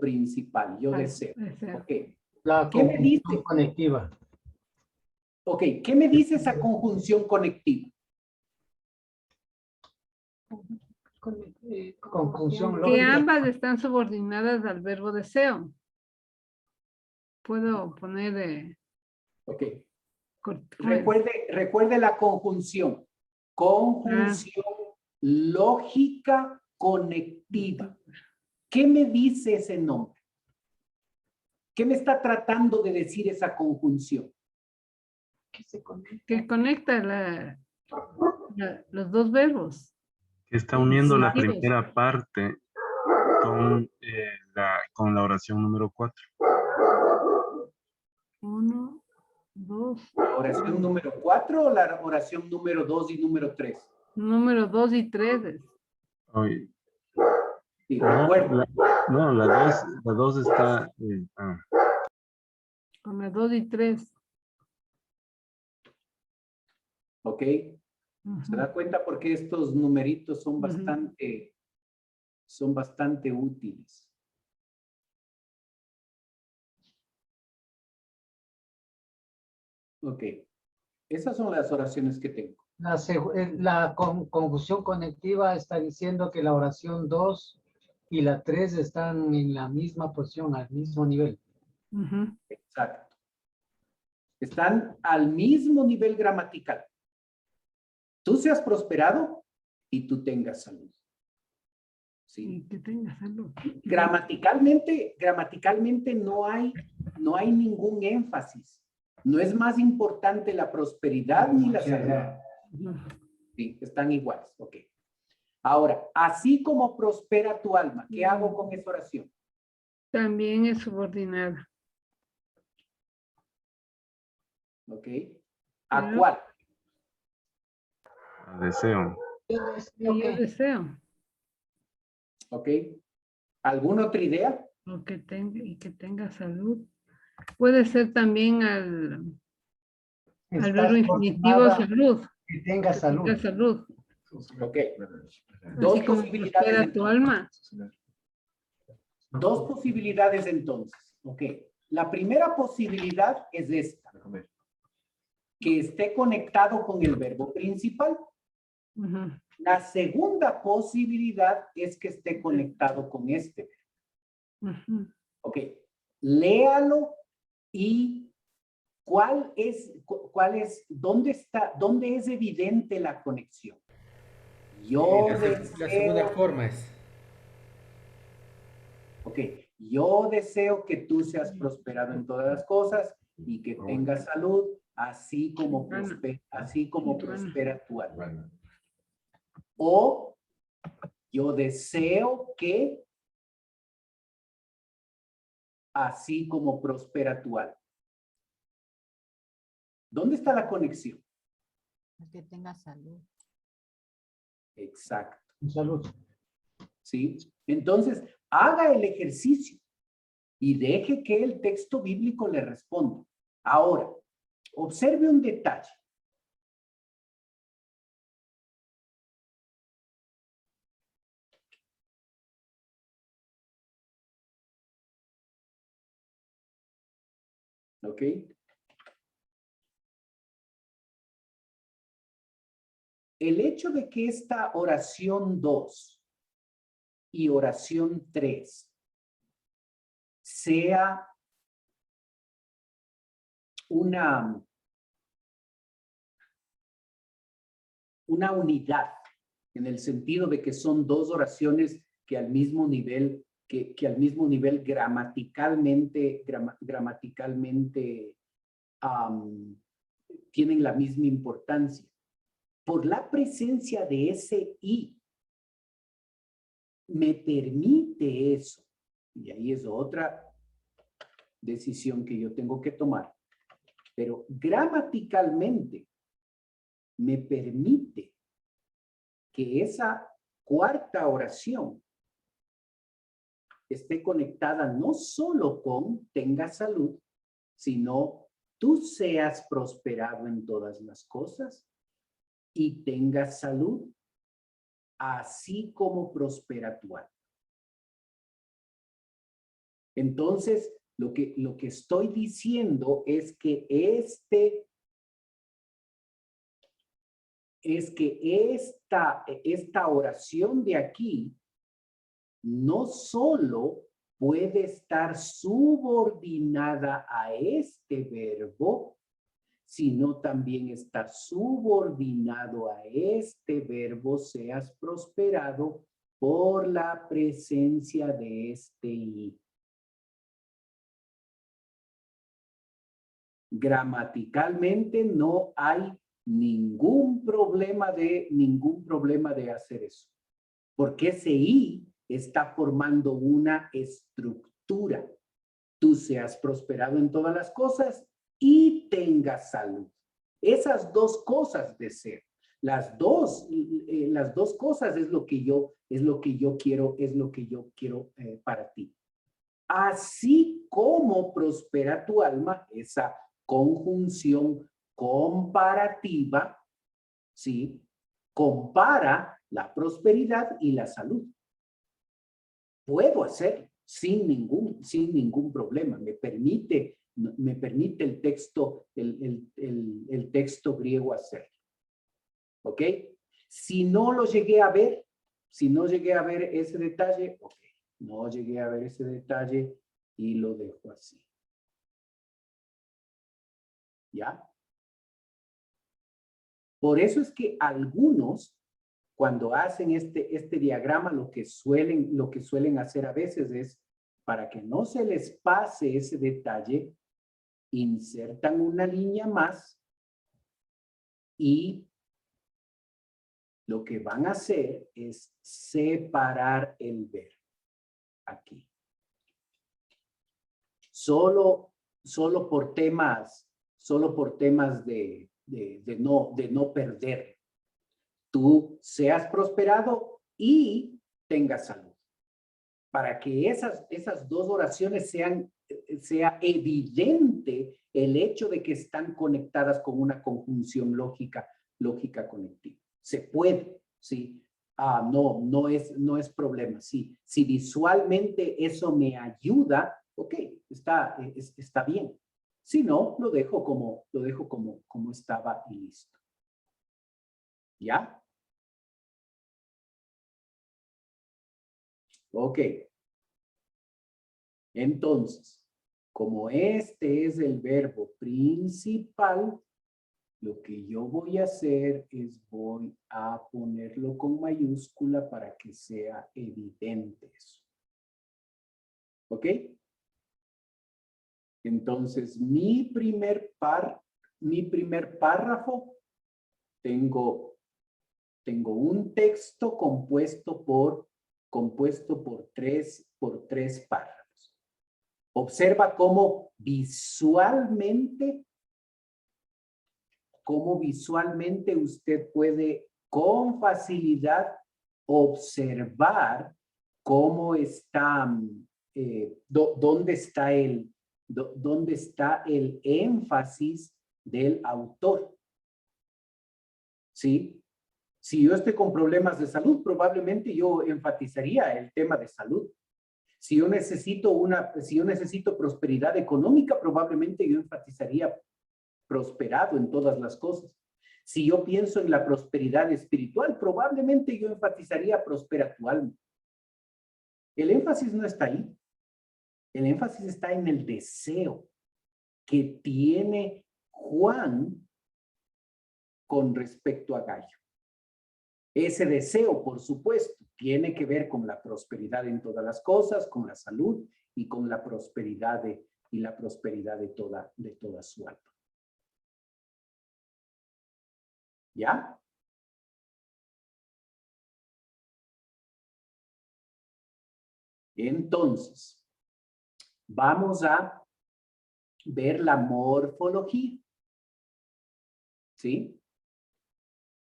principal. Yo deseo. Deseo. Ok. La ¿Qué me dice? conjunción conectiva. Ok. ¿Qué me dice esa conjunción conectiva? Conjunción Que lógica. ambas están subordinadas al verbo deseo. Puedo poner Ok. Recuerde la conjunción. Conjunción lógica conectiva. ¿Qué me dice ese nombre? ¿Qué me está tratando de decir esa conjunción? que conecta los dos verbos. Que está uniendo la Infinitivos. primera parte con la oración número 4. 1, 2. ¿La oración número 4 o la oración número 2 y número 3? Número 2 y 3. Oye, Sí, no, recuerdo. la 2 está... Con la 2 y 3. ¿Ok? ¿Se da cuenta por qué estos numeritos son bastante útiles? Ok. Esas son las oraciones que tengo. La conjunción conectiva está diciendo que la oración 2 y la 3 están en la misma posición, al mismo nivel. Ujú. Exacto. Están al mismo nivel gramatical. Tú seas prosperado y tú tengas salud. ¿Sí? Y que tenga salud. Gramaticalmente no hay ningún énfasis. No es más importante la prosperidad ni la salud. Sí, están iguales. Ok. Ahora, así como prospera tu alma, ¿qué hago con esa oración? También es subordinada. ¿Ok? ¿A Pero- cuál? Deseo. Yo deseo Yo que deseo. ¿Ok? ¿Alguna otra idea? O que tenga, y que tenga salud. Puede ser también al verbo infinitivo subordinada, salud. que tenga Que salud. tenga salud. Ok. Dos Así como posibilidades. prospera tu alma. Dos posibilidades entonces. Ok. La primera posibilidad es esta. Que esté conectado con el verbo principal. Ujú. La segunda posibilidad es que esté conectado con este. Ujú. Ok. Léalo y dónde es evidente la conexión? Yo La segunda deseo, forma es. ok, yo deseo que tú seas prosperado en todas las cosas y que tengas salud, así como prospera tu alma. O yo deseo que así como prospera tu alma. ¿Dónde está la conexión? que tenga salud. Exacto. Salud. ¿Sí? Entonces, haga el ejercicio y deje que el texto bíblico le responda. Ahora, observe un detalle. ¿Ok? El hecho de que esta oración 2 y oración 3 sea una unidad, en el sentido de que son dos oraciones que al mismo nivel, gramaticalmente tienen la misma importancia. Por la presencia de ese I, me permite eso. Y ahí es otra decisión que yo tengo que tomar. Pero gramaticalmente me permite que esa cuarta oración esté conectada no solo con tenga salud, sino tú seas prosperado en todas las cosas y tengas salud, así como prospera tu alma. Entonces, lo que estoy diciendo es que esta oración de aquí no solo puede estar subordinada a este verbo, sino también está subordinado a este verbo, seas prosperado, por la presencia de este I. Gramaticalmente no hay ningún problema de hacer eso, porque ese I está formando una estructura. Tú seas prosperado en todas las cosas y tengas salud. Esas dos cosas deseo. Las dos cosas es lo que yo quiero para ti. Así como prospera tu alma, esa conjunción comparativa, ¿sí? Compara la prosperidad y la salud. Puedo hacerlo sin ningún problema. Me permite me permite el texto, el texto griego hacerlo. ¿Ok? Si no lo llegué a ver, si no llegué a ver ese detalle, ok, no llegué a ver ese detalle y lo dejo así. ¿Ya? Por eso es que algunos, cuando hacen este diagrama, lo que suelen hacer a veces es, para que no se les pase ese detalle, insertan una línea más y lo que van a hacer es separar el verbo. Aquí. Solo por temas de no perder. Tú seas prosperado y tengas salud. Para que esas dos oraciones sea evidente el hecho de que están conectadas con una conjunción lógica conectiva. Se puede, ¿sí? No es problema. Sí, si visualmente eso me ayuda, ok, está bien. Si no, lo dejo como estaba y listo. ¿Ya? Ok. Entonces, como este es el verbo principal, lo que yo voy a hacer es voy a ponerlo con mayúscula para que sea evidente eso. ¿Ok? Entonces, mi primer párrafo, tengo un texto compuesto por tres párrafos. Observa cómo visualmente usted puede con facilidad observar cómo está, dónde está el énfasis del autor. ¿Sí? Si yo estoy con problemas de salud, probablemente yo enfatizaría el tema de salud. Si yo necesito prosperidad económica, probablemente yo enfatizaría prosperado en todas las cosas. Si yo pienso en la prosperidad espiritual, probablemente yo enfatizaría prospera tu alma. El énfasis no está ahí. El énfasis está en el deseo que tiene Juan con respecto a Gallo. Ese deseo, por supuesto, tiene que ver con la prosperidad en todas las cosas, con la salud y con la prosperidad de toda su alma. ¿Ya? Entonces, vamos a ver la morfología. ¿Sí?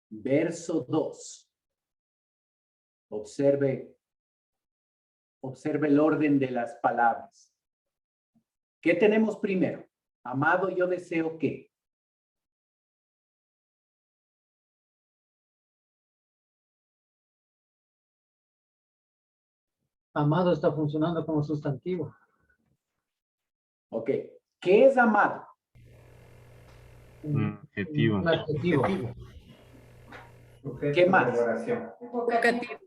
Verso 2. Observe el orden de las palabras. ¿Qué tenemos primero? Amado, yo deseo que. Amado está funcionando como sustantivo. Ok. ¿Qué es amado? Adjetivo. Un adjetivo. ¿Qué más? Vocativo.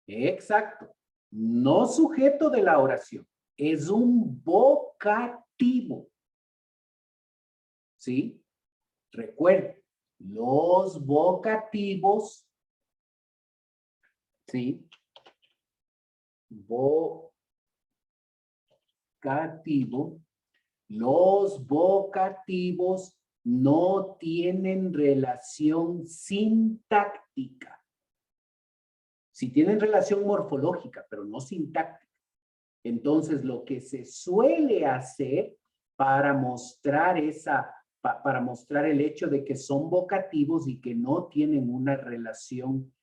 Exacto. No sujeto de la oración. Es un vocativo. ¿Sí? Recuerden, los vocativos, ¿sí? Vocativo. Los vocativos no tienen relación sintáctica. Sí tienen relación morfológica, pero no sintáctica. Entonces, lo que se suele hacer para mostrar el hecho de que son vocativos y que no tienen una relación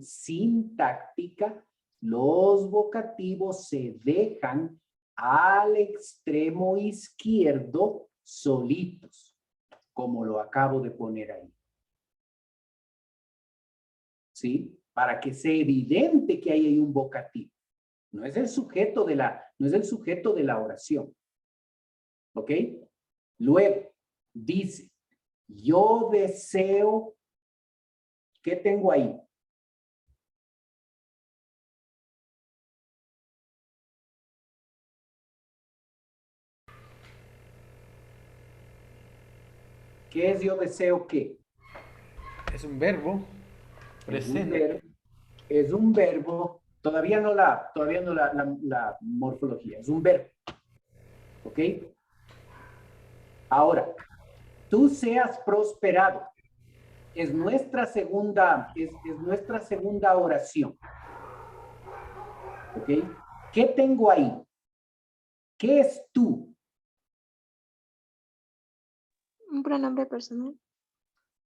sintáctica, los vocativos se dejan al extremo izquierdo solitos, como lo acabo de poner ahí. ¿Sí? Para que sea evidente que ahí hay un vocativo. No es el sujeto de no es el sujeto de la oración. ¿Ok? Luego, dice, yo deseo, ¿qué tengo ahí? ¿Qué es yo deseo qué? Es un verbo Es un presente. verbo, es un verbo, todavía no la morfología, es un verbo. ¿Ok? Ahora, tú seas prosperado. Es nuestra segunda oración. ¿Ok? ¿Qué tengo ahí? ¿Qué es tú? Un pronombre personal.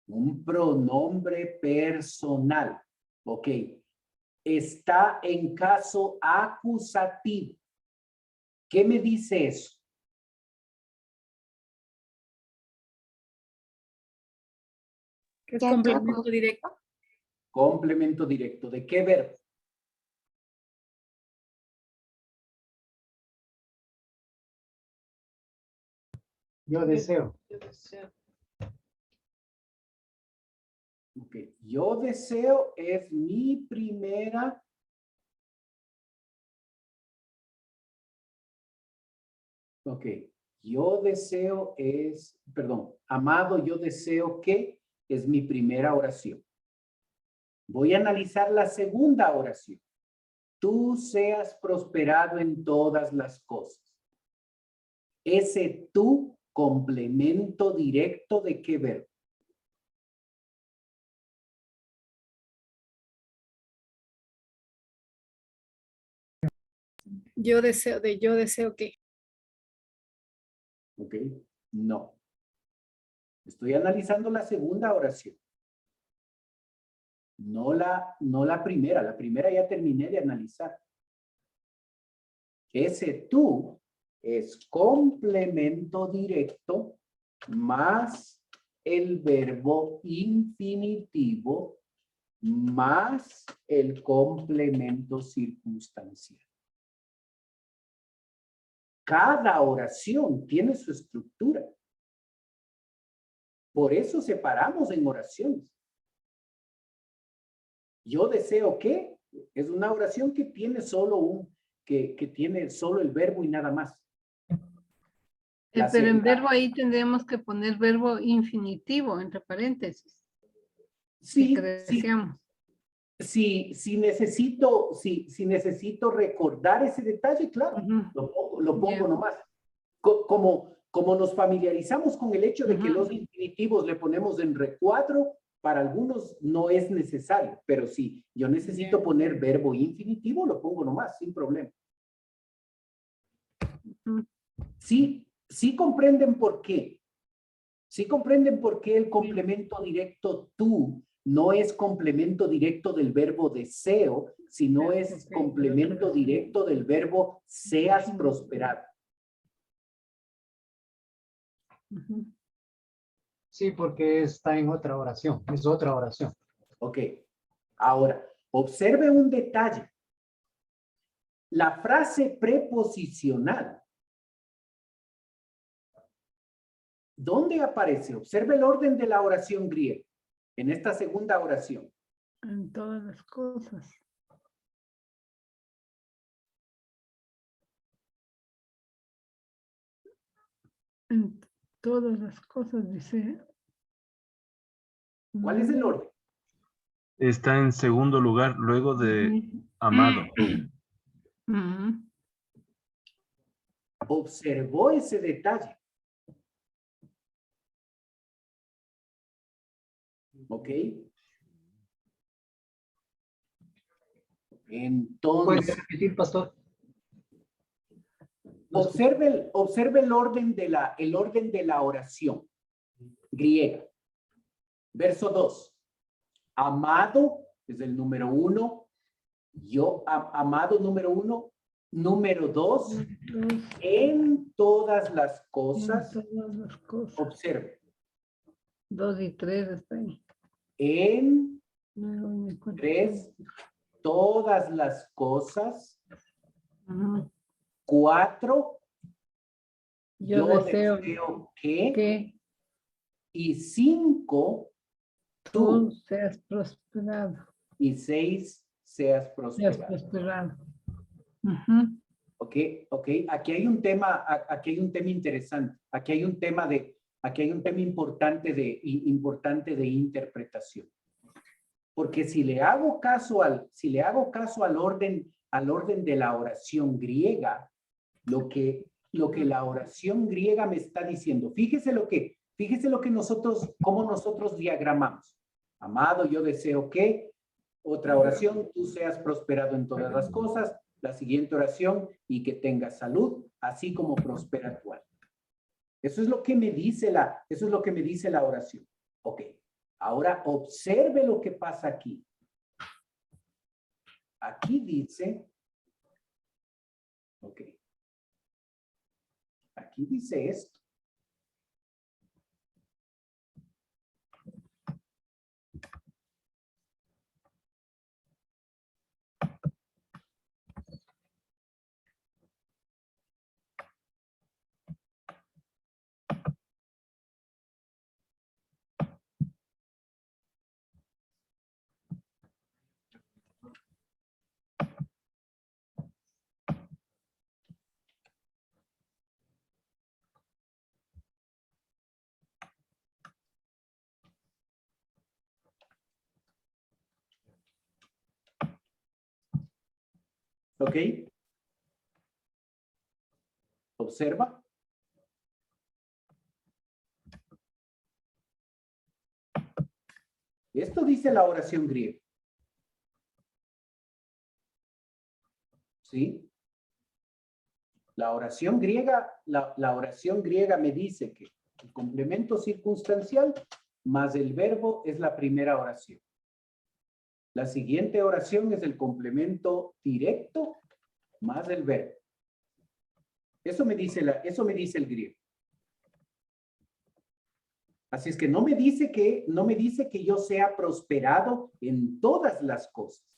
Un pronombre personal. ¿Ok? Está en caso acusativo. ¿Qué me dice eso? Que es Ya actúa como- complemento directo. Complemento directo. ¿De qué verbo? Yo deseo. Yo deseo. Ok. Yo deseo es mi primera. Ok. Yo deseo es, perdón, amado, yo deseo que es mi primera oración. Voy a analizar la segunda oración. Tú seas prosperado en todas las cosas. Ese tú, complemento directo de qué verbo. Yo deseo que. Ok. No. Estoy analizando la segunda oración. No la primera. La primera ya terminé de analizar. Ese tú es complemento directo más el verbo infinitivo más el complemento circunstancial. Cada oración tiene su estructura. Por eso separamos en oraciones. Yo deseo que es una oración que tiene solo que tiene solo el verbo y nada más. La Pero en segunda- verbo ahí tendríamos que poner verbo infinitivo entre paréntesis. Sí, Que deseamos. si necesito recordar ese detalle, claro, lo pongo Ya. nomás. Como nos familiarizamos con el hecho de que los infinitivos le ponemos en recuadro, para algunos no es necesario, pero si yo necesito poner verbo infinitivo, lo pongo nomás, sin problema. Sí comprenden por qué. Sí comprenden por qué el complemento directo tú no es complemento directo del verbo deseo, sino es complemento directo del verbo seas prosperado. Sí, porque está en otra oración. Es otra oración. Ok. Ahora, observe un detalle. La frase preposicional. ¿Dónde aparece? Observe el orden de la oración griega. En esta segunda oración. En todas las cosas. En todas las cosas, dice. ¿Cuál es el orden? Está en segundo lugar, luego de amado. Observó ese detalle. ¿Ok? Entonces. ¿Puede repetir, pastor? Observe el orden de la oración griega. Verso 2. Amado es el número 1. Amado número 1. Número 2. En todas las cosas. En todas las cosas. Observe. 2 y 3 está ahí. En 3. Todas las cosas. 4, Yo deseo que, que y 5, tú seas prosperado. y 6, seas Seas prosperado. prosperado. Ujú. Ok, ok. Aquí hay un tema interesante. Aquí hay un tema importante de interpretación. Porque si le hago caso al orden de la oración griega, lo que la oración griega me está diciendo, fíjese lo que cómo nosotros diagramamos. Amado, yo deseo que, otra oración, tú seas prosperado en todas las cosas. La siguiente oración, y que tengas salud, así como prospera tu alma. Eso es lo que me dice la oración. Ok. Ahora observe lo que pasa aquí. Aquí dice, ok. Aquí dice esto. ¿Ok? Observa. Esto dice la oración griega. ¿Sí? La oración griega me dice que el complemento circunstancial más el verbo es la primera oración. La siguiente oración es el complemento directo más el verbo. Eso me dice el griego. Así es que no me dice que yo sea prosperado en todas las cosas,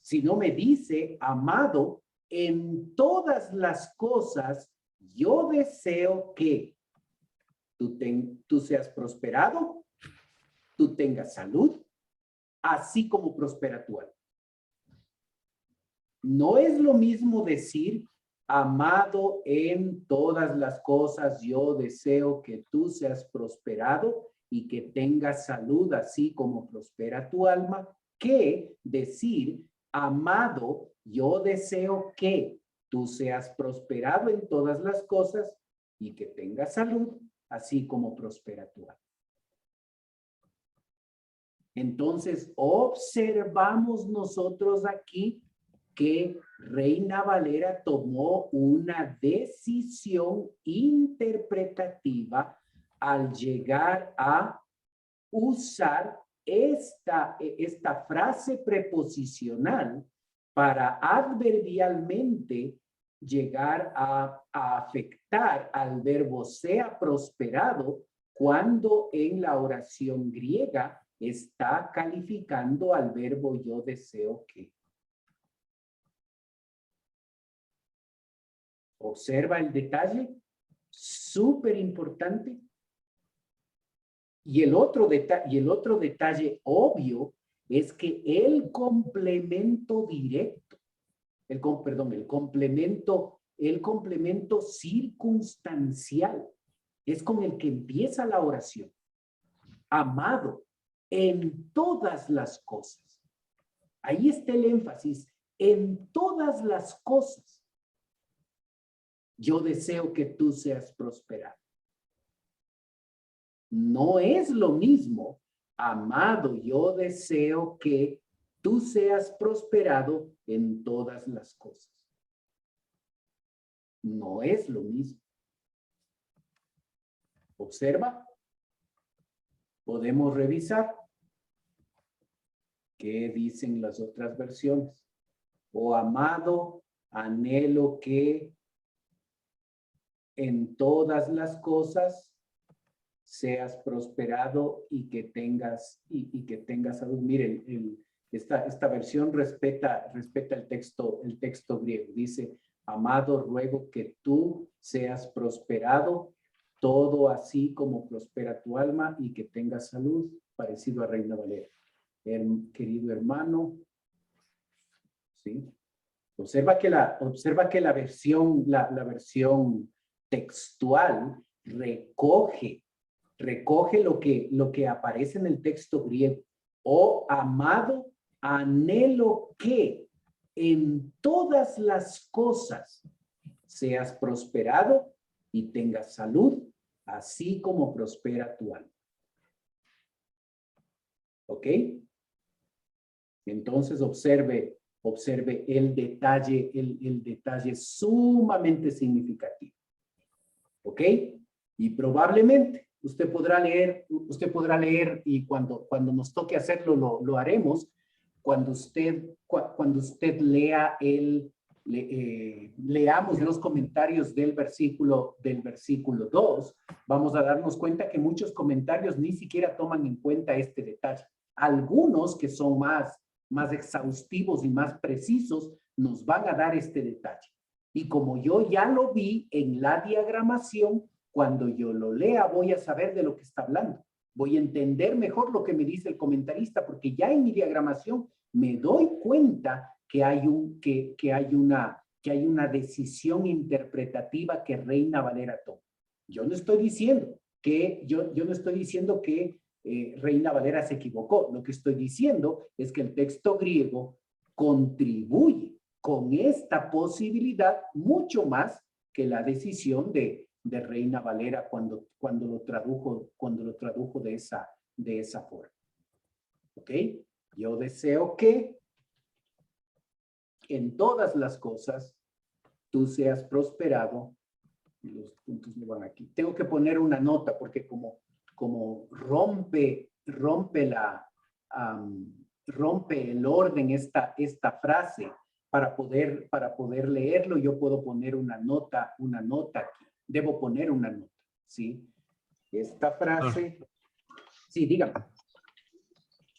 sino me dice, amado, en todas las cosas yo deseo que tú seas prosperado, tú tengas salud, así como prospera tu alma. No es lo mismo decir, amado, en todas las cosas yo deseo que tú seas prosperado y que tengas salud, así como prospera tu alma, que decir, amado, yo deseo que tú seas prosperado en todas las cosas y que tengas salud, así como prospera tu alma. Entonces, observamos nosotros aquí que Reina Valera tomó una decisión interpretativa al llegar a usar esta frase preposicional para adverbialmente llegar a afectar al verbo sea prosperado cuando en la oración griega está calificando al verbo yo deseo que. Observa el detalle, súper importante. Y el otro detalle obvio es que el complemento directo, el complemento circunstancial es con el que empieza la oración. Amado, en todas las cosas. Ahí está el énfasis, en todas las cosas. Yo deseo que tú seas prosperado. No es lo mismo, amado, yo deseo que tú seas prosperado en todas las cosas. No es lo mismo. Observa. Podemos revisar qué dicen las otras versiones. Oh, amado, anhelo que en todas las cosas seas prosperado y que tengas salud. Miren, Esta versión respeta el texto griego. Dice, amado, ruego que tú seas prosperado, todo así como prospera tu alma y que tengas salud, parecido a Reina Valera. Querido hermano, ¿sí? Observa que la versión textual recoge lo que aparece en el texto griego. Oh, amado, anhelo que en todas las cosas seas prosperado y tengas salud, así como prospera tu alma. ¿Ok? Entonces observe el detalle sumamente significativo. ¿Ok? Y probablemente usted podrá leer y cuando nos toque hacerlo lo haremos, cuando usted lea leamos los comentarios del versículo 2, vamos a darnos cuenta que muchos comentarios ni siquiera toman en cuenta este detalle. Algunos que son más exhaustivos y más precisos nos van a dar este detalle. Y como yo ya lo vi en la diagramación, cuando yo lo lea voy a saber de lo que está hablando. Voy a entender mejor lo que me dice el comentarista, porque ya en mi diagramación me doy cuenta que hay una decisión interpretativa que Reina Valera toma. Yo no estoy diciendo que Reina Valera se equivocó. Lo que estoy diciendo es que el texto griego contribuye con esta posibilidad mucho más que la decisión de Reina Valera cuando lo tradujo de esa forma. ¿Ok? Yo deseo que en todas las cosas tú seas prosperado. Los puntos me van aquí. Tengo que poner una nota porque como rompe el orden esta frase para poder leerlo, yo puedo poner una nota aquí. Debo poner una nota, ¿sí? Esta frase, sí, dígame.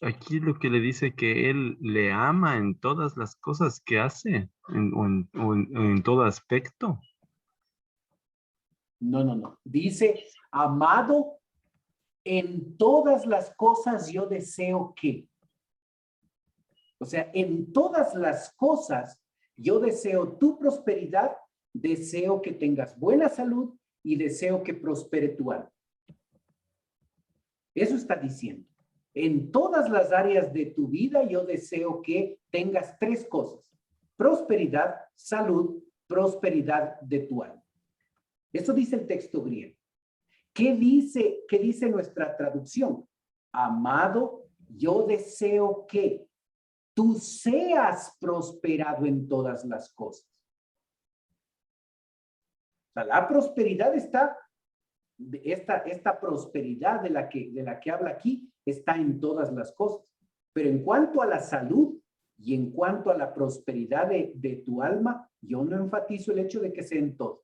Aquí lo que le dice que él le ama en todas las cosas que hace, en todo aspecto. No. Dice, amado, en todas las cosas yo deseo que. O sea, en todas las cosas yo deseo tu prosperidad, deseo que tengas buena salud y deseo que prospere tu alma. Eso está diciendo. En todas las áreas de tu vida yo deseo que tengas tres cosas: prosperidad, salud, prosperidad de tu alma. Eso dice el texto griego. ¿Qué dice nuestra traducción? Amado, yo deseo que tú seas prosperado en todas las cosas. O sea, la prosperidad esta prosperidad de la que habla aquí está en todas las cosas. Pero en cuanto a la salud y en cuanto a la prosperidad de tu alma, yo no enfatizo el hecho de que sea en todo.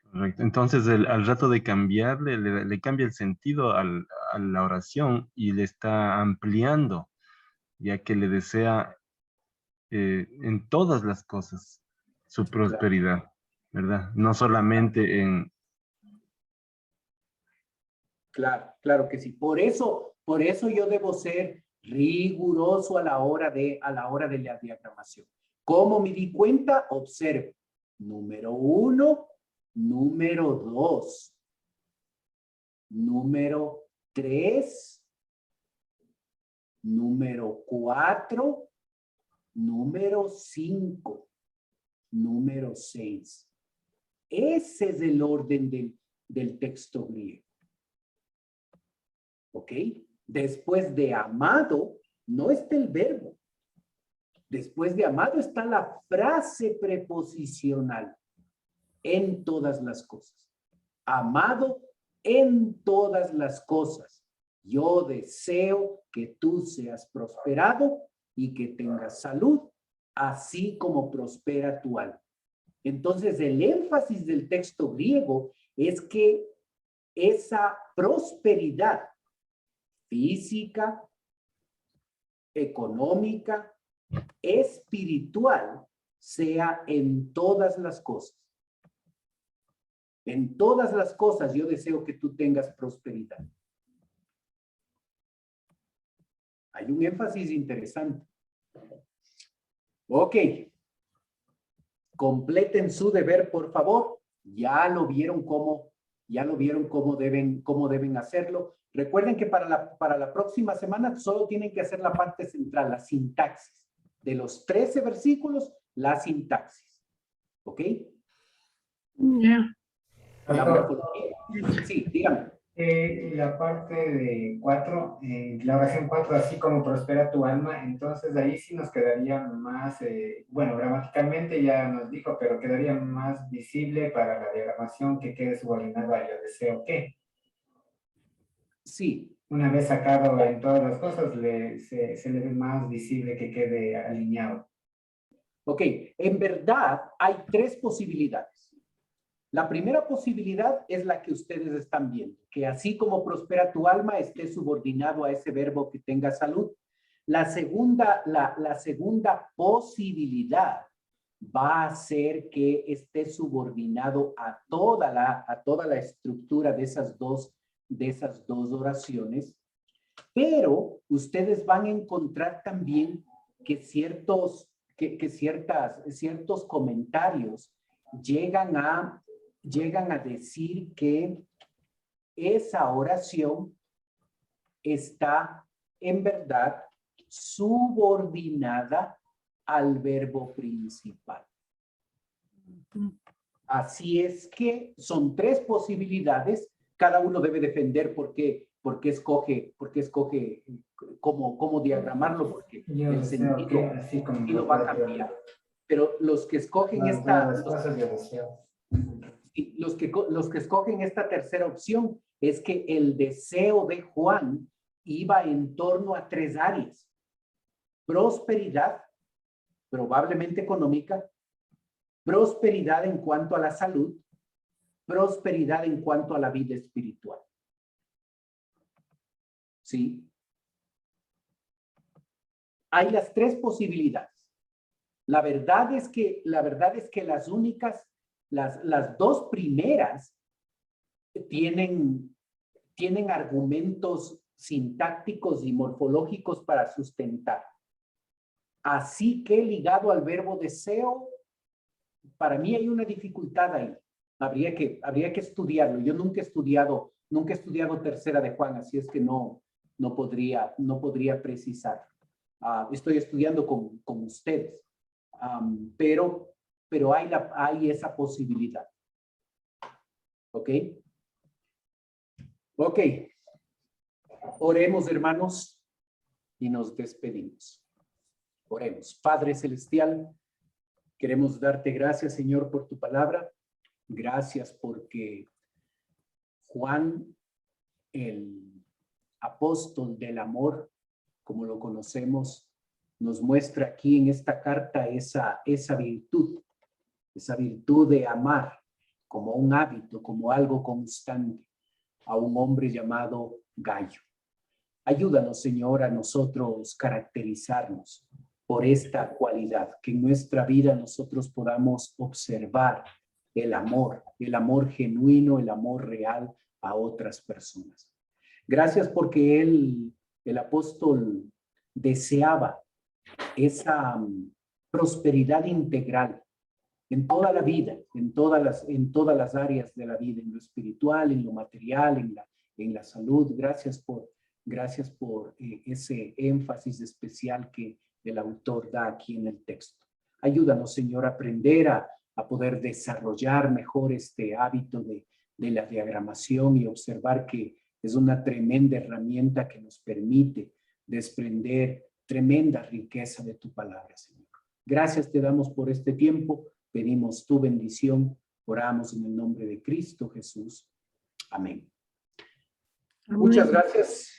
Correcto. Entonces, al rato de cambiarle, le cambia el sentido a la oración y le está ampliando, ya que le desea en todas las cosas su prosperidad, ¿verdad? No solamente en... Claro que sí. Por eso yo debo ser riguroso a la hora de la diagramación. ¿Cómo me di cuenta? Observe. Número 1, número 2, número 3, número 4, número 5, número 6. Ese es el orden del texto griego. ¿Ok? Después de amado, no está el verbo. Después de amado está la frase preposicional. En todas las cosas. Amado, en todas las cosas. Yo deseo que tú seas prosperado y que tengas salud, así como prospera tu alma. Entonces, el énfasis del texto griego es que esa prosperidad física, económica, espiritual, sea en todas las cosas. En todas las cosas yo deseo que tú tengas prosperidad. Hay un énfasis interesante. Ok. Completen su deber, por favor. Ya lo vieron cómo deben hacerlo. Recuerden que para la próxima semana solo tienen que hacer la parte central, la sintaxis. De los 13 versículos, la sintaxis. ¿Ok? Ya. La morfología. Sí, dígame. La parte de 4, la oración 4, así como prospera tu alma, entonces ahí sí nos quedaría más, bueno, gramaticalmente ya nos dijo, pero quedaría más visible para la diagramación que quede subordinado a yo deseo que. Sí. Una vez sacado en todas las cosas, se le ve más visible que quede alineado. Ok, en verdad hay 3 posibilidades. La primera posibilidad es la que ustedes están viendo, que así como prospera tu alma, esté subordinado a ese verbo que tenga salud. La segunda posibilidad va a ser que esté subordinado a toda la estructura de esas dos oraciones, pero ustedes van a encontrar también que ciertos comentarios llegan a decir que esa oración está en verdad subordinada al verbo principal. Así es que son 3 posibilidades. Cada uno debe defender por qué escoge cómo diagramarlo, porque el sentido va a cambiar. Pero los que escogen los que escogen esta tercera opción es que el deseo de Juan iba en torno a 3 áreas. Prosperidad, probablemente económica, prosperidad en cuanto a la salud, prosperidad en cuanto a la vida espiritual. ¿Sí? Hay las 3 posibilidades. La verdad es que las únicas, las 2 primeras tienen argumentos sintácticos y morfológicos para sustentar. Así que ligado al verbo deseo, para mí hay una dificultad ahí. Habría que estudiarlo. Yo nunca he estudiado tercera de Juan, así es que no podría precisar. Estoy estudiando con ustedes. Pero hay esa posibilidad. ¿Ok? Ok. Oremos, hermanos, y nos despedimos. Oremos. Padre Celestial, queremos darte gracias, Señor, por tu palabra. Gracias porque Juan, el apóstol del amor, como lo conocemos, nos muestra aquí en esta carta esa virtud de amar como un hábito, como algo constante, a un hombre llamado Gallo. Ayúdanos, Señor, a nosotros caracterizarnos por esta cualidad, que en nuestra vida nosotros podamos observar el amor genuino, el amor real a otras personas. Gracias porque el apóstol deseaba esa prosperidad integral en toda la vida, en todas las áreas de la vida, en lo espiritual, en lo material, en la salud. Gracias por ese énfasis especial que el autor da aquí en el texto. Ayúdanos, Señor, a aprender a poder desarrollar mejor este hábito de la diagramación y observar que es una tremenda herramienta que nos permite desprender tremenda riqueza de tu palabra, Señor. Gracias te damos por este tiempo. Pedimos tu bendición. Oramos en el nombre de Cristo Jesús. Amén. Amén. Muchas gracias.